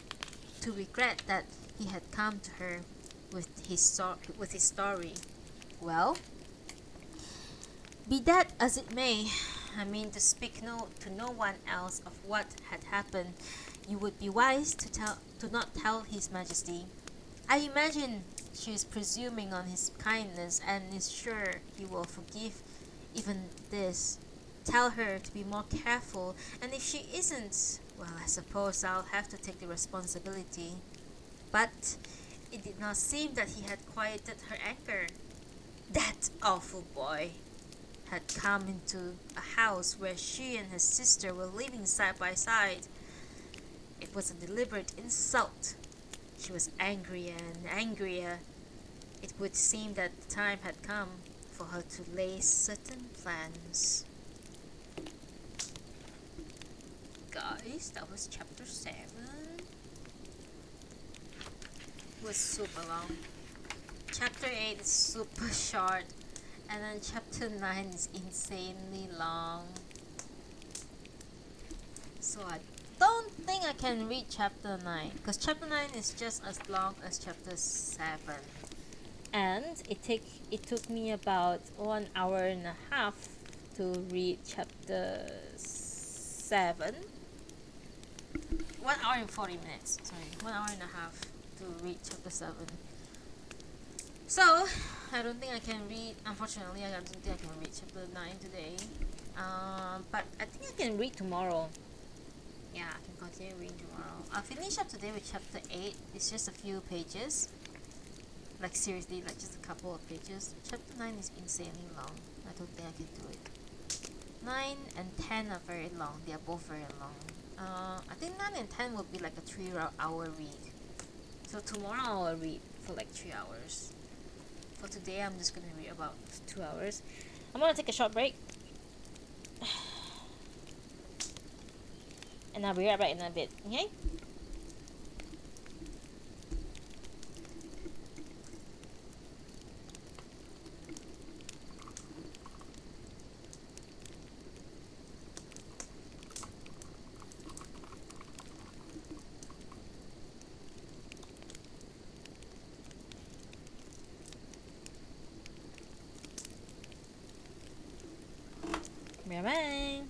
to regret that he had come to her with his story. Well, be that as it may, to speak to no one else of what had happened, you would be wise to not tell His Majesty. I imagine she is presuming on his kindness and is sure he will forgive even this. Tell her to be more careful, and if she isn't, well, I suppose I'll have to take the responsibility. But it did not seem that he had quieted her anger. That awful boy had come into a house where she and her sister were living side by side. It was a deliberate insult. She was angrier and angrier. It would seem that the time had come for her to lay certain plans. Guys, that was chapter 7. It was super long. Chapter 8 is super short, and then chapter 9 is insanely long. So I don't think I can read chapter 9, because chapter 9 is just as long as chapter 7. and it took me about 1 hour and a half to read chapter 7. 1 hour and 40 minutes, sorry, 1 hour and a half to read chapter 7. So I don't think I can read, unfortunately I don't think I can read chapter 9 today, but I think I can read tomorrow. Yeah, I can continue reading tomorrow. I'll finish up today with chapter 8. It's just a few pages, like seriously, like just a couple of pages. Chapter 9 is insanely long. I don't think I can do it. 9 and 10 are very long. They are both very long. I think 9 and 10 will be like a 3 hour read. So tomorrow I'll read for like 3 hours. For today I'm just gonna read about 2 hours. I'm gonna take a short break. And I'll be right back in a bit, okay? Bye bye.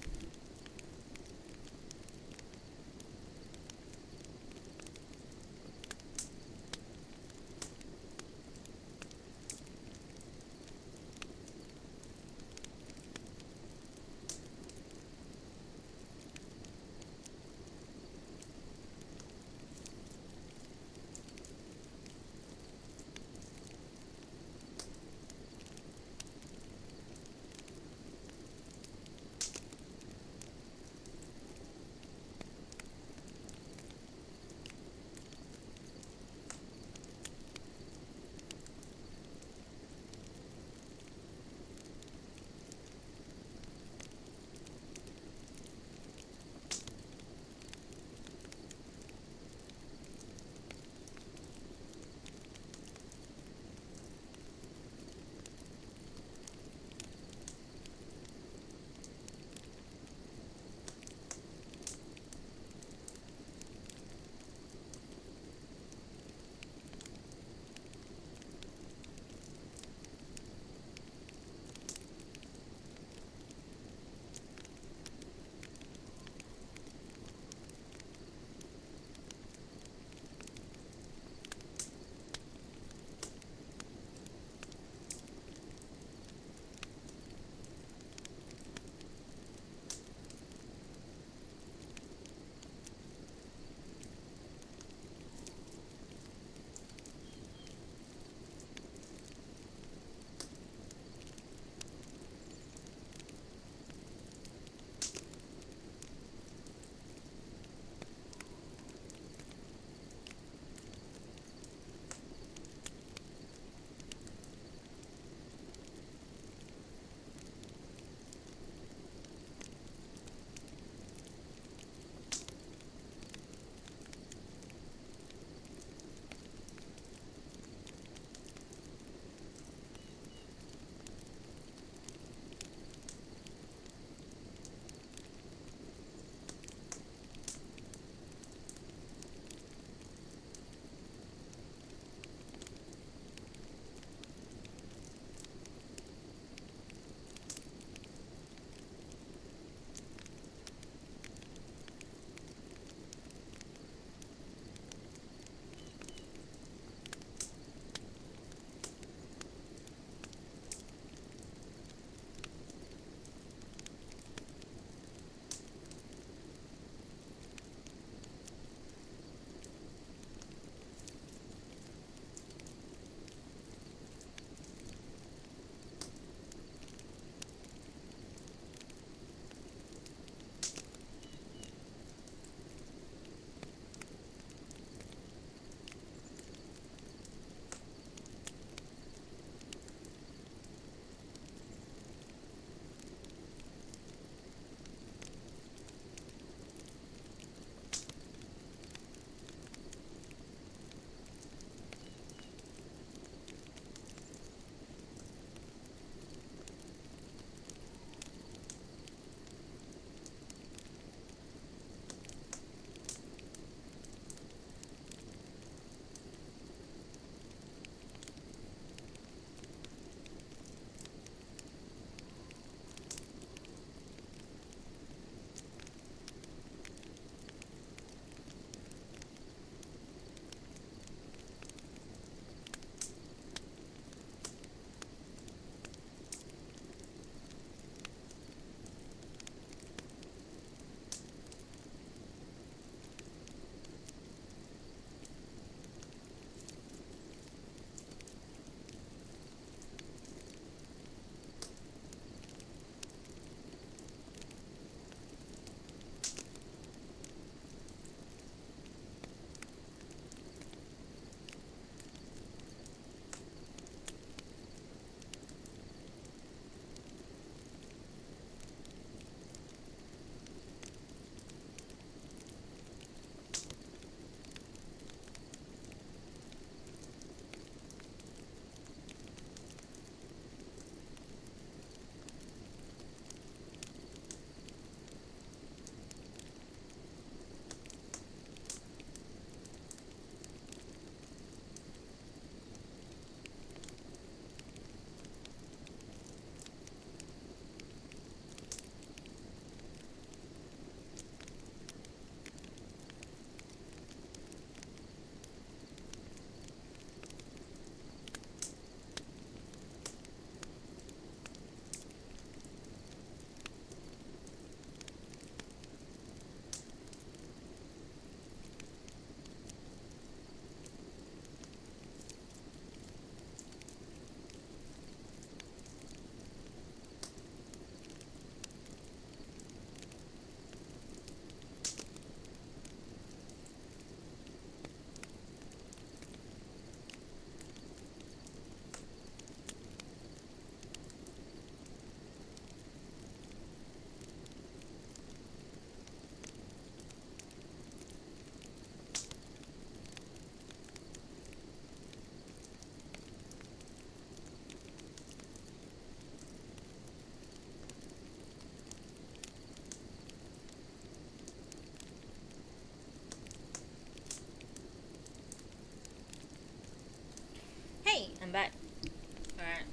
Alright.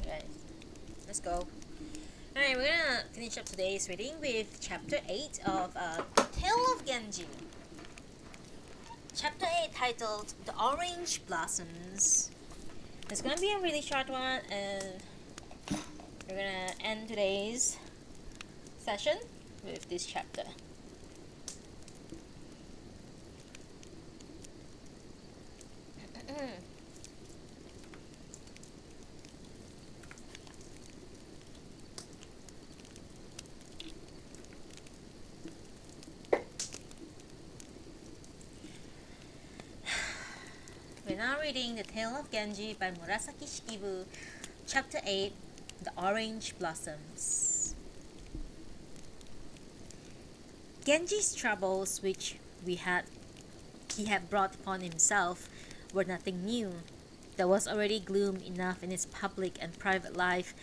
Okay. Let's go. Alright, we're gonna finish up today's reading with chapter 8 of Tale of Genji. Chapter 8 titled The Orange Blossoms. It's gonna be a really short one, and we're gonna end today's session with this chapter. We're now reading The Tale of Genji by Murasaki Shikibu, Chapter 8, The Orange Blossoms. Genji's troubles, which he had brought upon himself, were nothing new. There was already gloom enough in his public and private life,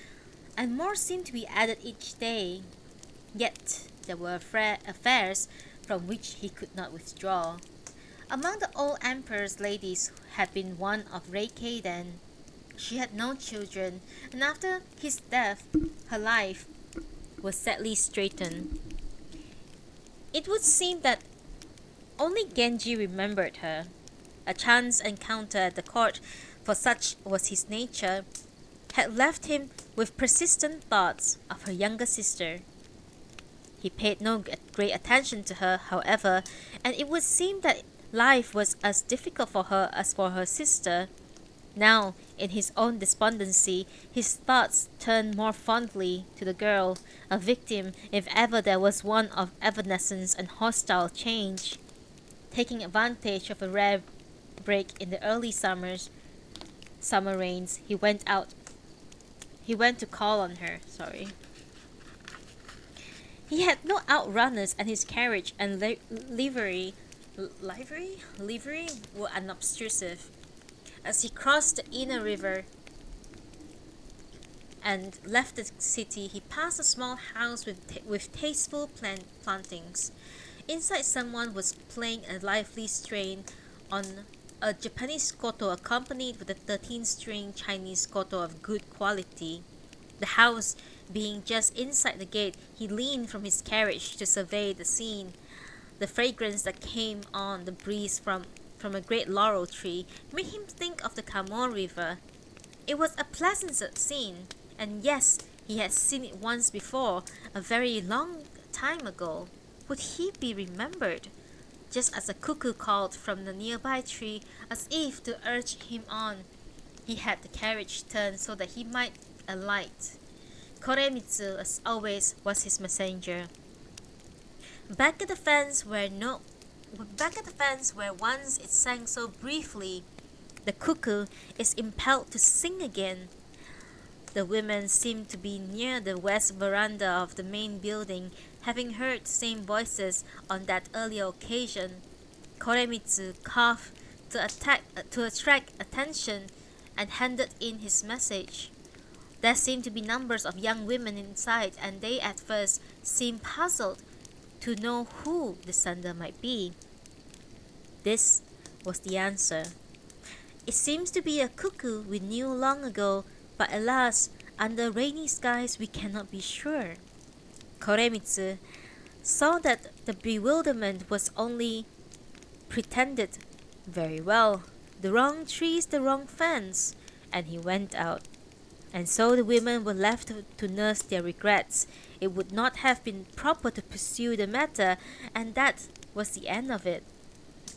and more seemed to be added each day. Yet there were affairs from which he could not withdraw. Among the old emperor's ladies had been one of Reikeden. She had no children, and after his death, her life was sadly straitened. It would seem that only Genji remembered her. A chance encounter at the court, for such was his nature, had left him with persistent thoughts of her younger sister. He paid no great attention to her, however, and it would seem that life was as difficult for her as for her sister. Now, in his own despondency, his thoughts turned more fondly to the girl, a victim, if ever there was one, of evanescence and hostile change. Taking advantage of a rare break in the early summer rains, he went to call on her. He had no outrunners, and his carriage and livery were unobtrusive. As he crossed the inner river and left the city, he passed a small house with tasteful plantings. Inside, someone was playing a lively strain on a Japanese koto accompanied with a 13-string Chinese koto of good quality. The house being just inside the gate, he leaned from his carriage to survey the scene. The fragrance that came on the breeze from a great laurel tree made him think of the Kamo River. It was a pleasant scene, and yes, he had seen it once before, a very long time ago. Would he be remembered? Just as a cuckoo called from the nearby tree, as if to urge him on, he had the carriage turned so that he might alight. Koremitsu, as always, was his messenger. Back at the fence where once it sang so briefly, the cuckoo is impelled to sing again. The women seemed to be near the west veranda of the main building, having heard the same voices on that earlier occasion. Koremitsu coughed to attract attention and handed in his message. There seemed to be numbers of young women inside, and they at first seemed puzzled to know who the sender might be. This was the answer. It seems to be a cuckoo we knew long ago, but alas, under rainy skies we cannot be sure. Koremitsu saw that the bewilderment was only pretended. Very well, the wrong tree is the wrong fence, and he went out. And so the women were left to nurse their regrets. It would not have been proper to pursue the matter, and that was the end of it.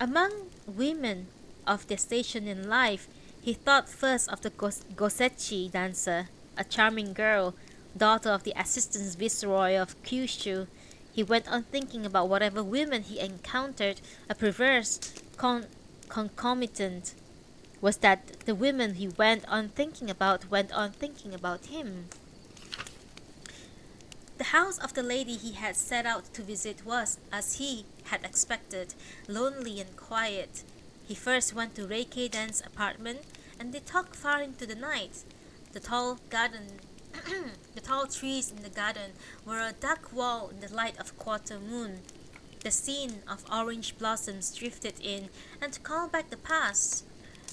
Among women of their station in life, he thought first of the Gosechi dancer, a charming girl, daughter of the assistant viceroy of Kyushu. He went on thinking about whatever women he encountered. A perverse concomitant was that the women he went on thinking about him. The house of the lady he had set out to visit was, as he had expected, lonely and quiet. He first went to Reikeden's apartment, and they talked far into the night. The tall trees in the garden were a dark wall in the light of quarter moon. The scene of orange blossoms drifted in, and to call back the past,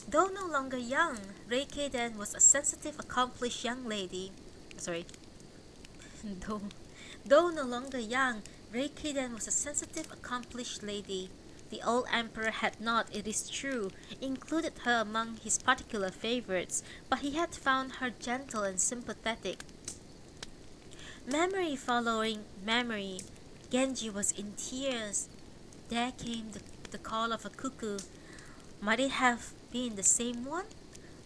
Though no longer young, Reiki then was a sensitive, accomplished young lady. Sorry. though, though no longer young, Reiki then was a sensitive, accomplished lady. The old emperor had not, it is true, included her among his particular favorites, but he had found her gentle and sympathetic. Memory following memory, Genji was in tears. There came the call of a cuckoo. Might it have been the same one?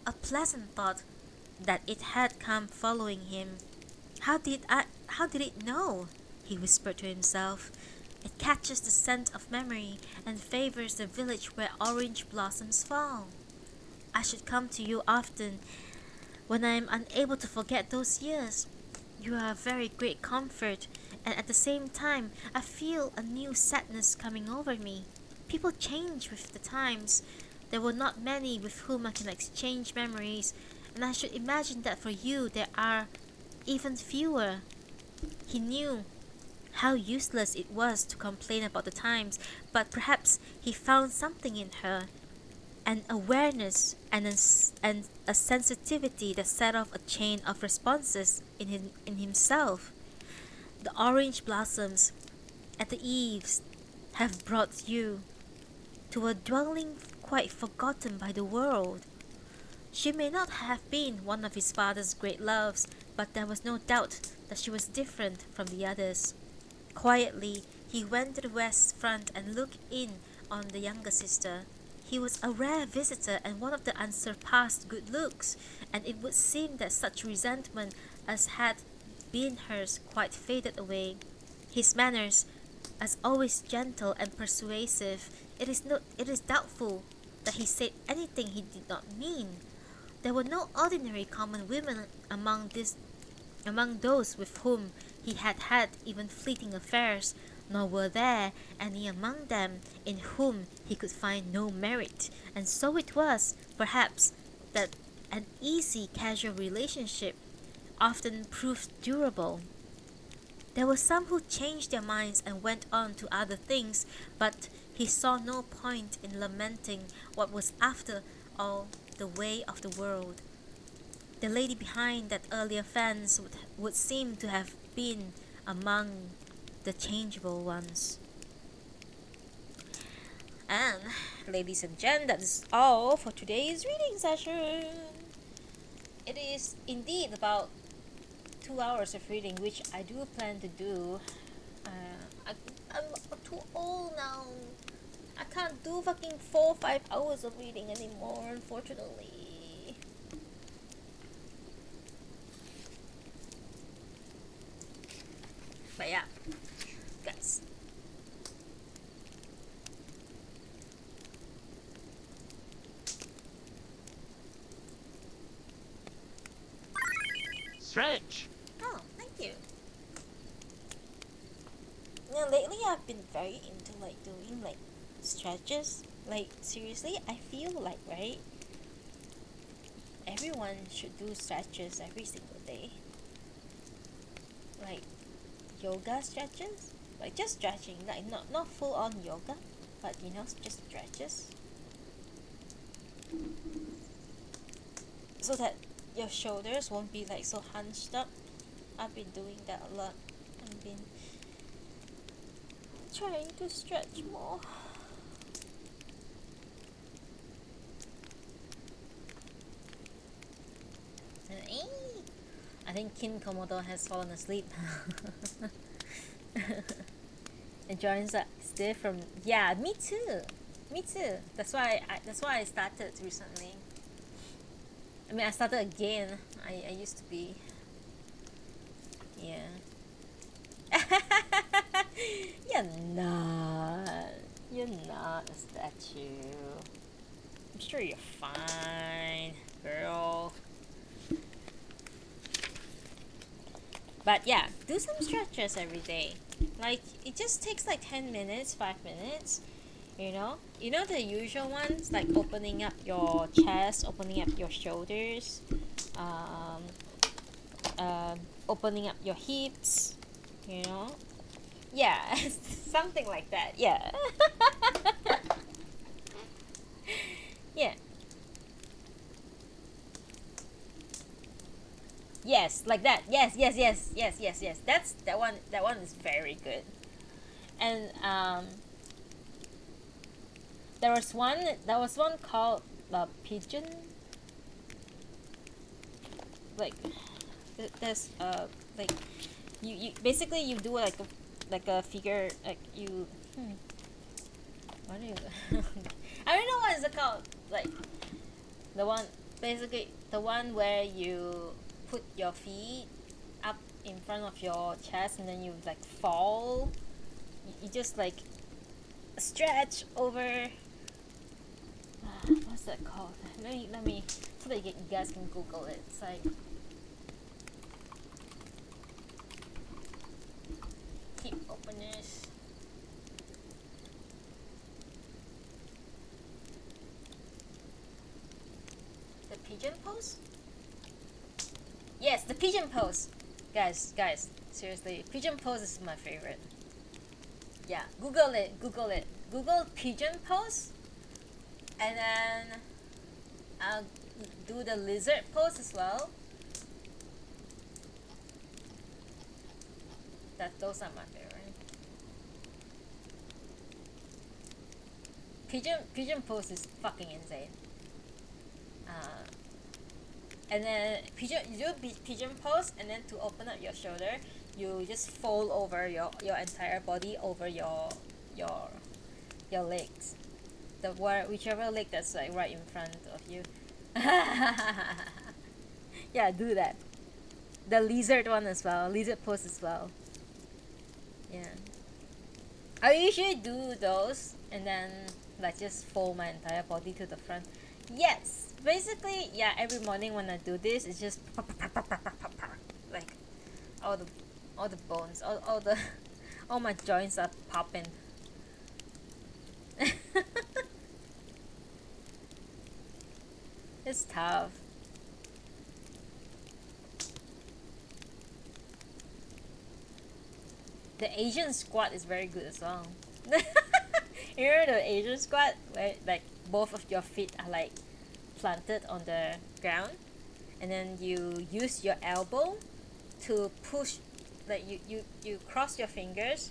A pleasant thought that it had come following him. How did it know? He whispered to himself. It catches the scent of memory and favors the village where orange blossoms fall. I should come to you often when I am unable to forget those years. You are a very great comfort, and at the same time, I feel a new sadness coming over me. People change with the times. There were not many with whom I can exchange memories, and I should imagine that for you there are even fewer. He knew how useless it was to complain about the times, but perhaps he found something in her, an awareness and a sensitivity that set off a chain of responses in himself. The orange blossoms at the eaves have brought you to a dwelling quite forgotten by the world. She may not have been one of his father's great loves, but there was no doubt that she was different from the others. Quietly, he went to the west front and looked in on the younger sister. He was a rare visitor and one of the unsurpassed good looks, and it would seem that such resentment as had been hers quite faded away. His manners, as always gentle and persuasive, it is doubtful that he said anything he did not mean. There were no ordinary common women among those with whom he had had even fleeting affairs, nor were there any among them in whom he could find no merit, and so it was, perhaps, that an easy casual relationship often proved durable. There were some who changed their minds and went on to other things, but he saw no point in lamenting what was after all the way of the world. The lady behind that earlier fence would seem to have been among the changeable ones. And, ladies and gents, that is all for today's reading session. It is indeed about 2 hours of reading, which I do plan to do. I'm too old now. I can't do fucking 4-5 hours of reading anymore, unfortunately. But yeah, guys. Stretch. Oh, thank you. Now lately I've been very into doing stretches. Seriously, I feel right? Everyone should do stretches every single day. Yoga stretches. Just stretching, not full on yoga, but just stretches. So that your shoulders won't be so hunched up. I've been doing that a lot. I've been trying to stretch more. I think Kin Komodo has fallen asleep. And joins us still from me too. That's why I started recently. I started again. I used to be. Yeah. You're not a statue. I'm sure you're fine, girl. But yeah, do some stretches every day. It just takes 10 minutes, 5 minutes. You know the usual ones, opening up your chest, opening up your shoulders, opening up your hips. Yeah, something like that. Yeah. Yeah. Yes, like that. Yes, yes, yes, yes, yes, yes. That's that one. That one is very good. And there was one. There was one called pigeon. Like there's like you basically you do like a figure like you. What do you? I don't know what is it called. Like the one basically the one where you put your feet up in front of your chest and then you like fall. You just like stretch over. What's that called? Let me so that you guys can Google it. It's like keep open this. The pigeon pose? Yes, the pigeon pose. Guys, seriously, pigeon pose is my favorite. Yeah, Google it. Google pigeon pose, and then I'll do the lizard pose as well. Those are my favorite. Pigeon pose is fucking insane. And then you do pigeon pose, and then to open up your shoulder, you just fold over your entire body over your legs. Whichever leg that's like right in front of you. Yeah, do that. The lizard one as well. Lizard pose as well. Yeah. I usually do those and then like just fold my entire body to the front. Yes. Basically, yeah, every morning when I do this, it's just like all the bones, all the all my joints are popping. It's tough. The Asian squat is very good as well. You know the Asian squat where like both of your feet are like planted on the ground, and then you use your elbow to push, like you cross your fingers,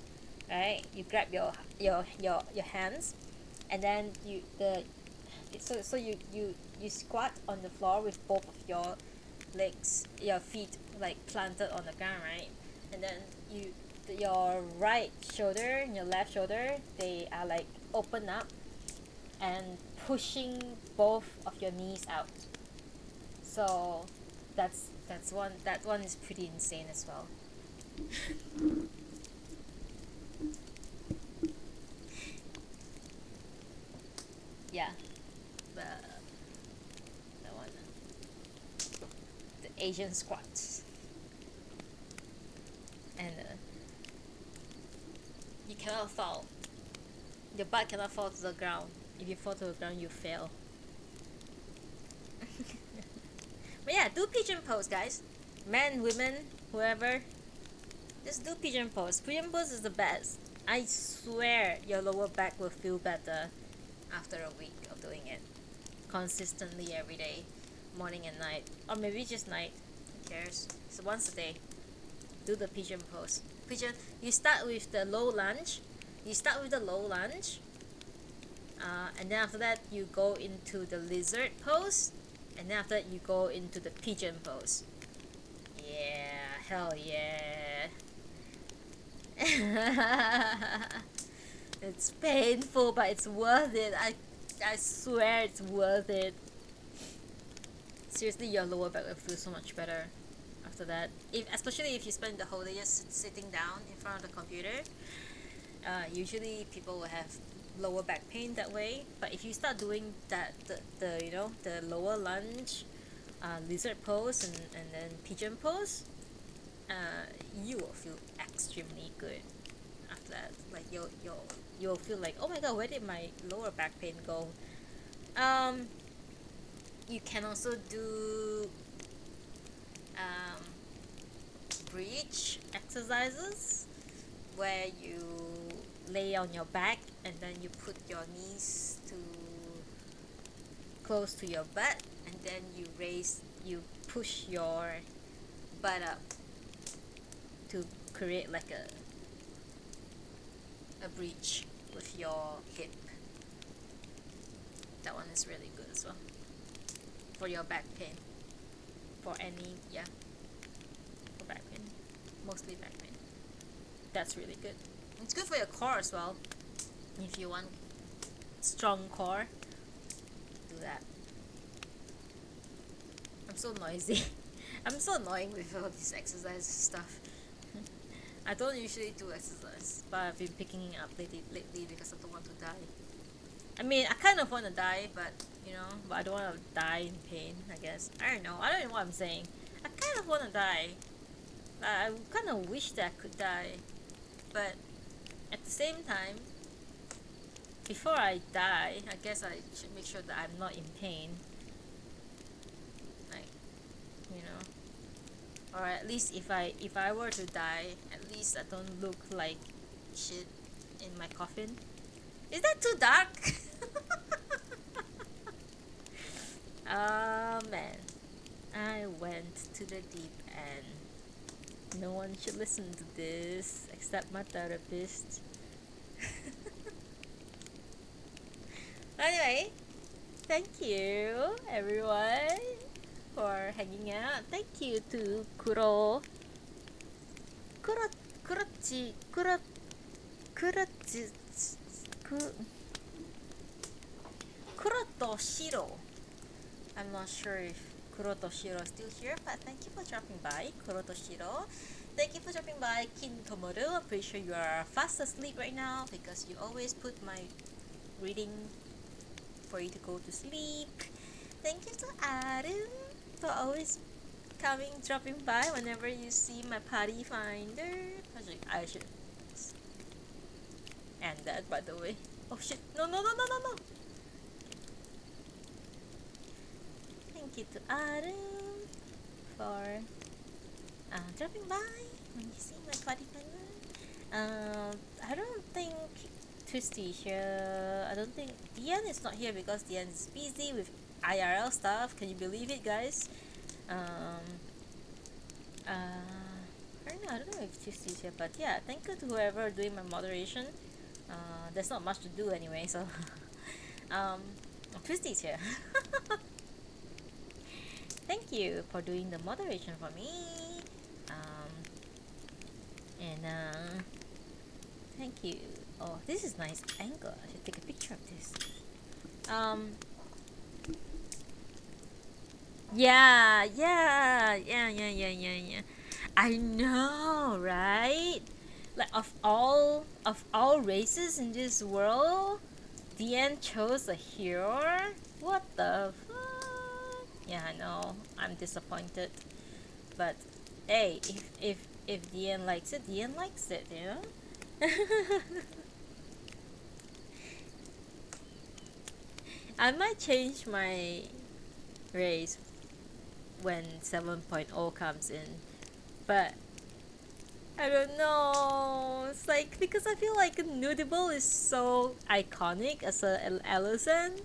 right? You grab your hands, and then you squat on the floor with both of your legs, your feet like planted on the ground, right? And then your right shoulder and your left shoulder, they are like open up and pushing both of your knees out. So that one is pretty insane as well. Yeah, the one, the Asian squats, and you cannot fall. Your butt cannot fall to the ground. If you fall to the ground, you fail. But yeah, do pigeon pose, guys. Men, women, whoever, just do pigeon pose. Pigeon pose is the best. I swear your lower back will feel better after a week of doing it consistently every day, morning and night, or maybe just night. Who cares? So once a day, do the pigeon pose. Pigeon. You start with the low lunge. And then after that you go into the lizard pose, and then after that you go into the pigeon pose. Yeah, hell yeah. It's painful, but it's worth it. I swear it's worth it. Seriously, your lower back will feel so much better after that. Especially if you spend the whole day just sitting down in front of the computer. Usually people will have lower back pain that way, but if you start doing that, the lower lunge, lizard pose, and then pigeon pose, you will feel extremely good after that. Like you'll feel like, oh my god, where did my lower back pain go? You can also do bridge exercises where you lay on your back and then you put your knees to close to your butt, and then you push your but to create like a breach with your hip. That one is really good as well for your back pain. For any, yeah, for back pain, mostly back pain. That's really good. It's good for your core as well. If you want strong core, do that. I'm so noisy. I'm so annoying with all this exercise stuff. I don't usually do exercise, but I've been picking it up lately because I don't want to die. I mean, I kind of want to die, but but I don't want to die in pain, I guess. I don't know. I don't know what I'm saying. I kind of want to die. I kind of wish that I could die. But at the same time, before I die, I guess I should make sure that I'm not in pain. Like, or at least if I were to die, at least I don't look like shit in my coffin. Is that too dark? Oh man, I went to the deep end. No one should listen to this except my therapist. Anyway, thank you everyone for hanging out. Thank you to Kurotoshiro. I'm not sure if Kurotoshiro is still here, but thank you for dropping by, Kurotoshiro. Thank you for dropping by, Kin Tomoru. I'm pretty sure you are fast asleep right now because you always put my reading for you to go to sleep. Thank you to Adam for always dropping by whenever you see my party finder. I should end that, by the way. Oh shit, no. Thank you to Adam for dropping by when you see my party finder. I don't think Twisty here. I don't think Dian is not here because Dian is busy with IRL stuff. Can you believe it, guys? I don't know if Twisty is here, but yeah, thank you to whoever doing my moderation. There's not much to do anyway, so Twisty is here. Thank you for doing the moderation for me. Thank you. Oh, this is nice angle. I should take a picture of this. Yeah. I know, right? Like of all races in this world, Dian chose a hero. What the fuck? Yeah, I know. I'm disappointed, but hey, if Dian likes it, Dian likes it, you know. I might change my race when 7.0 comes in, but I don't know. It's like because I feel like Nudable is so iconic as an Allison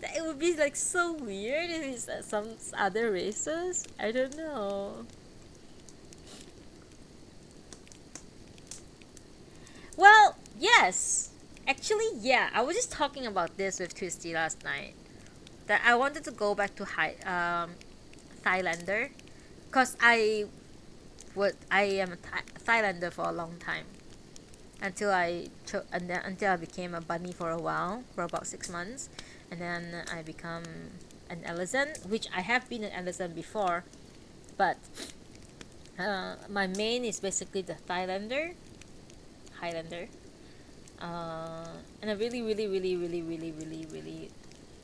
that it would be like so weird if it's some other races. I don't know. Well, yes. Actually, yeah. I was just talking about this with Twisty last night. That I wanted to go back to Thailander, cause I am a Thailander for a long time, until until I became a bunny for a while, for about 6 months, and then I become an Ellison, which I have been an Ellison before, but my main is basically the Highlander, and I really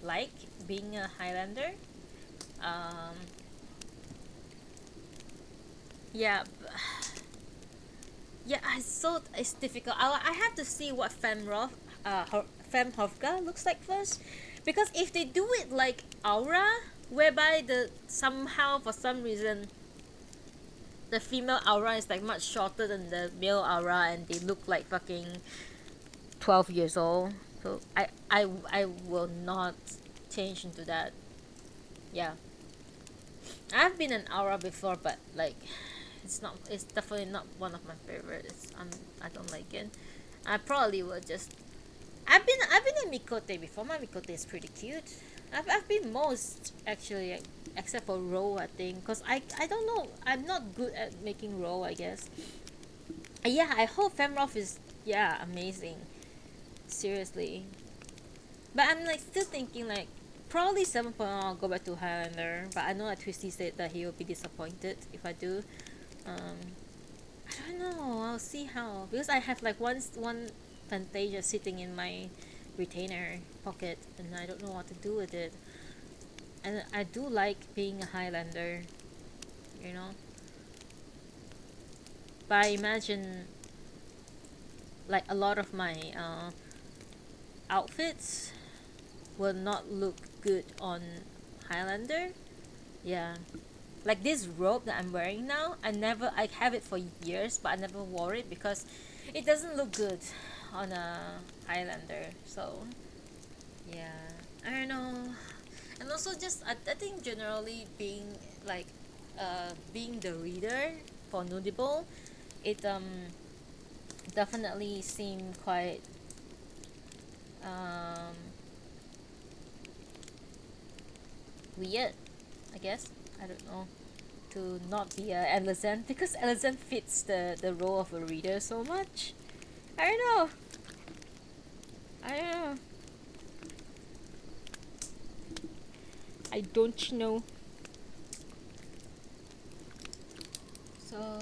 like being a Highlander. Yeah, yeah. It's difficult. I have to see what Femhofga looks like first, because if they do it like Aura, whereby somehow for some reason the female Aura is like much shorter than the male Aura, and they look like fucking 12 years old. So I will not change into that. Yeah. I've been an Aura before, but like It's definitely not one of my favorites. I don't like it. I probably will just. I've been in Mikote before. My Mikote is pretty cute. I've been most actually, except for roll, I think, cause I don't know. I'm not good at making roll, I guess. Yeah, I hope Femroth is, yeah, amazing. Seriously. But I'm like still thinking like probably 7.0 I'll go back to Highlander. But I know that Twisty said that he will be disappointed if I do. Um, I don't know. I'll see how, because I have like one Fantasia sitting in my retainer pocket and I don't know what to do with it. And I do like being a Highlander, you know. But I imagine like a lot of my outfits will not look good on Highlander. Yeah. Like this robe that I'm wearing now, I have it for years, but I never wore it because it doesn't look good on a Highlander. So, yeah. I don't know. And also just I think generally being the reader for Nudible, it definitely seemed quite um weird, I guess. I don't know. To not be a Elizant, because Elizant fits the role of a reader so much. I don't know. I don't know. I don't know. So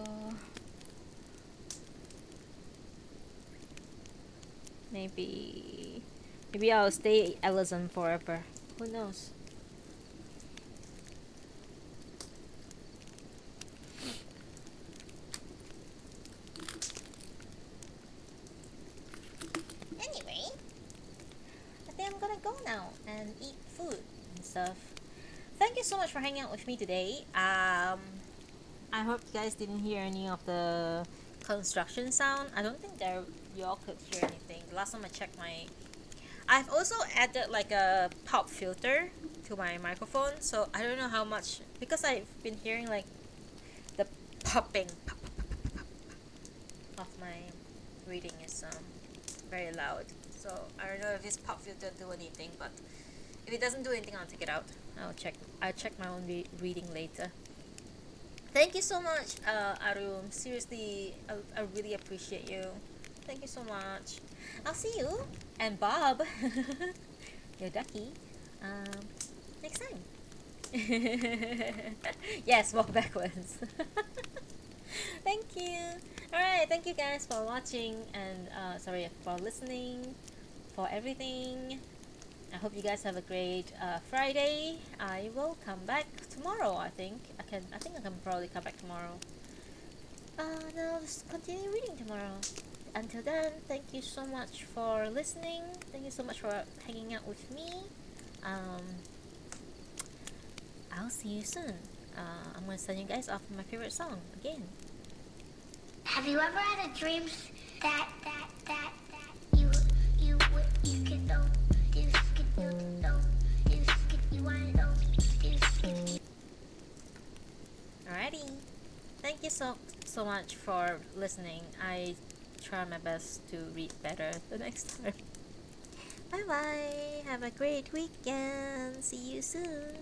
maybe I'll stay Elizant forever. Who knows? Anyway, I think I'm gonna go now and eat food and stuff. Thank you so much for hanging out with me today. I hope you guys didn't hear any of the construction sound. I don't think there y'all could hear anything. The last time I checked I've also added like a pop filter to my microphone, so I don't know how much, because I've been hearing like the popping of my reading is very loud. So I don't know if this pop filter do anything, but if it doesn't do anything, I'll take it out. I'll check my own reading later. Thank you so much, Arum. Seriously, I really appreciate you. Thank you so much. I'll see you and Bob, your ducky, um, next time. Yes, walk backwards. Thank you. Alright, thank you guys for watching and sorry for listening, for everything. I hope you guys have a great Friday. I will come back tomorrow. I think I can probably come back tomorrow. And I'll just continue reading tomorrow. Until then, thank you so much for listening. Thank you so much for hanging out with me. I'll see you soon. I'm gonna send you guys off with my favorite song again. Have you ever had a dream that you could know, you wanna know, Alrighty. Thank you so much for listening. I try my best to read better the next time. Bye bye. Have a great weekend. See you soon.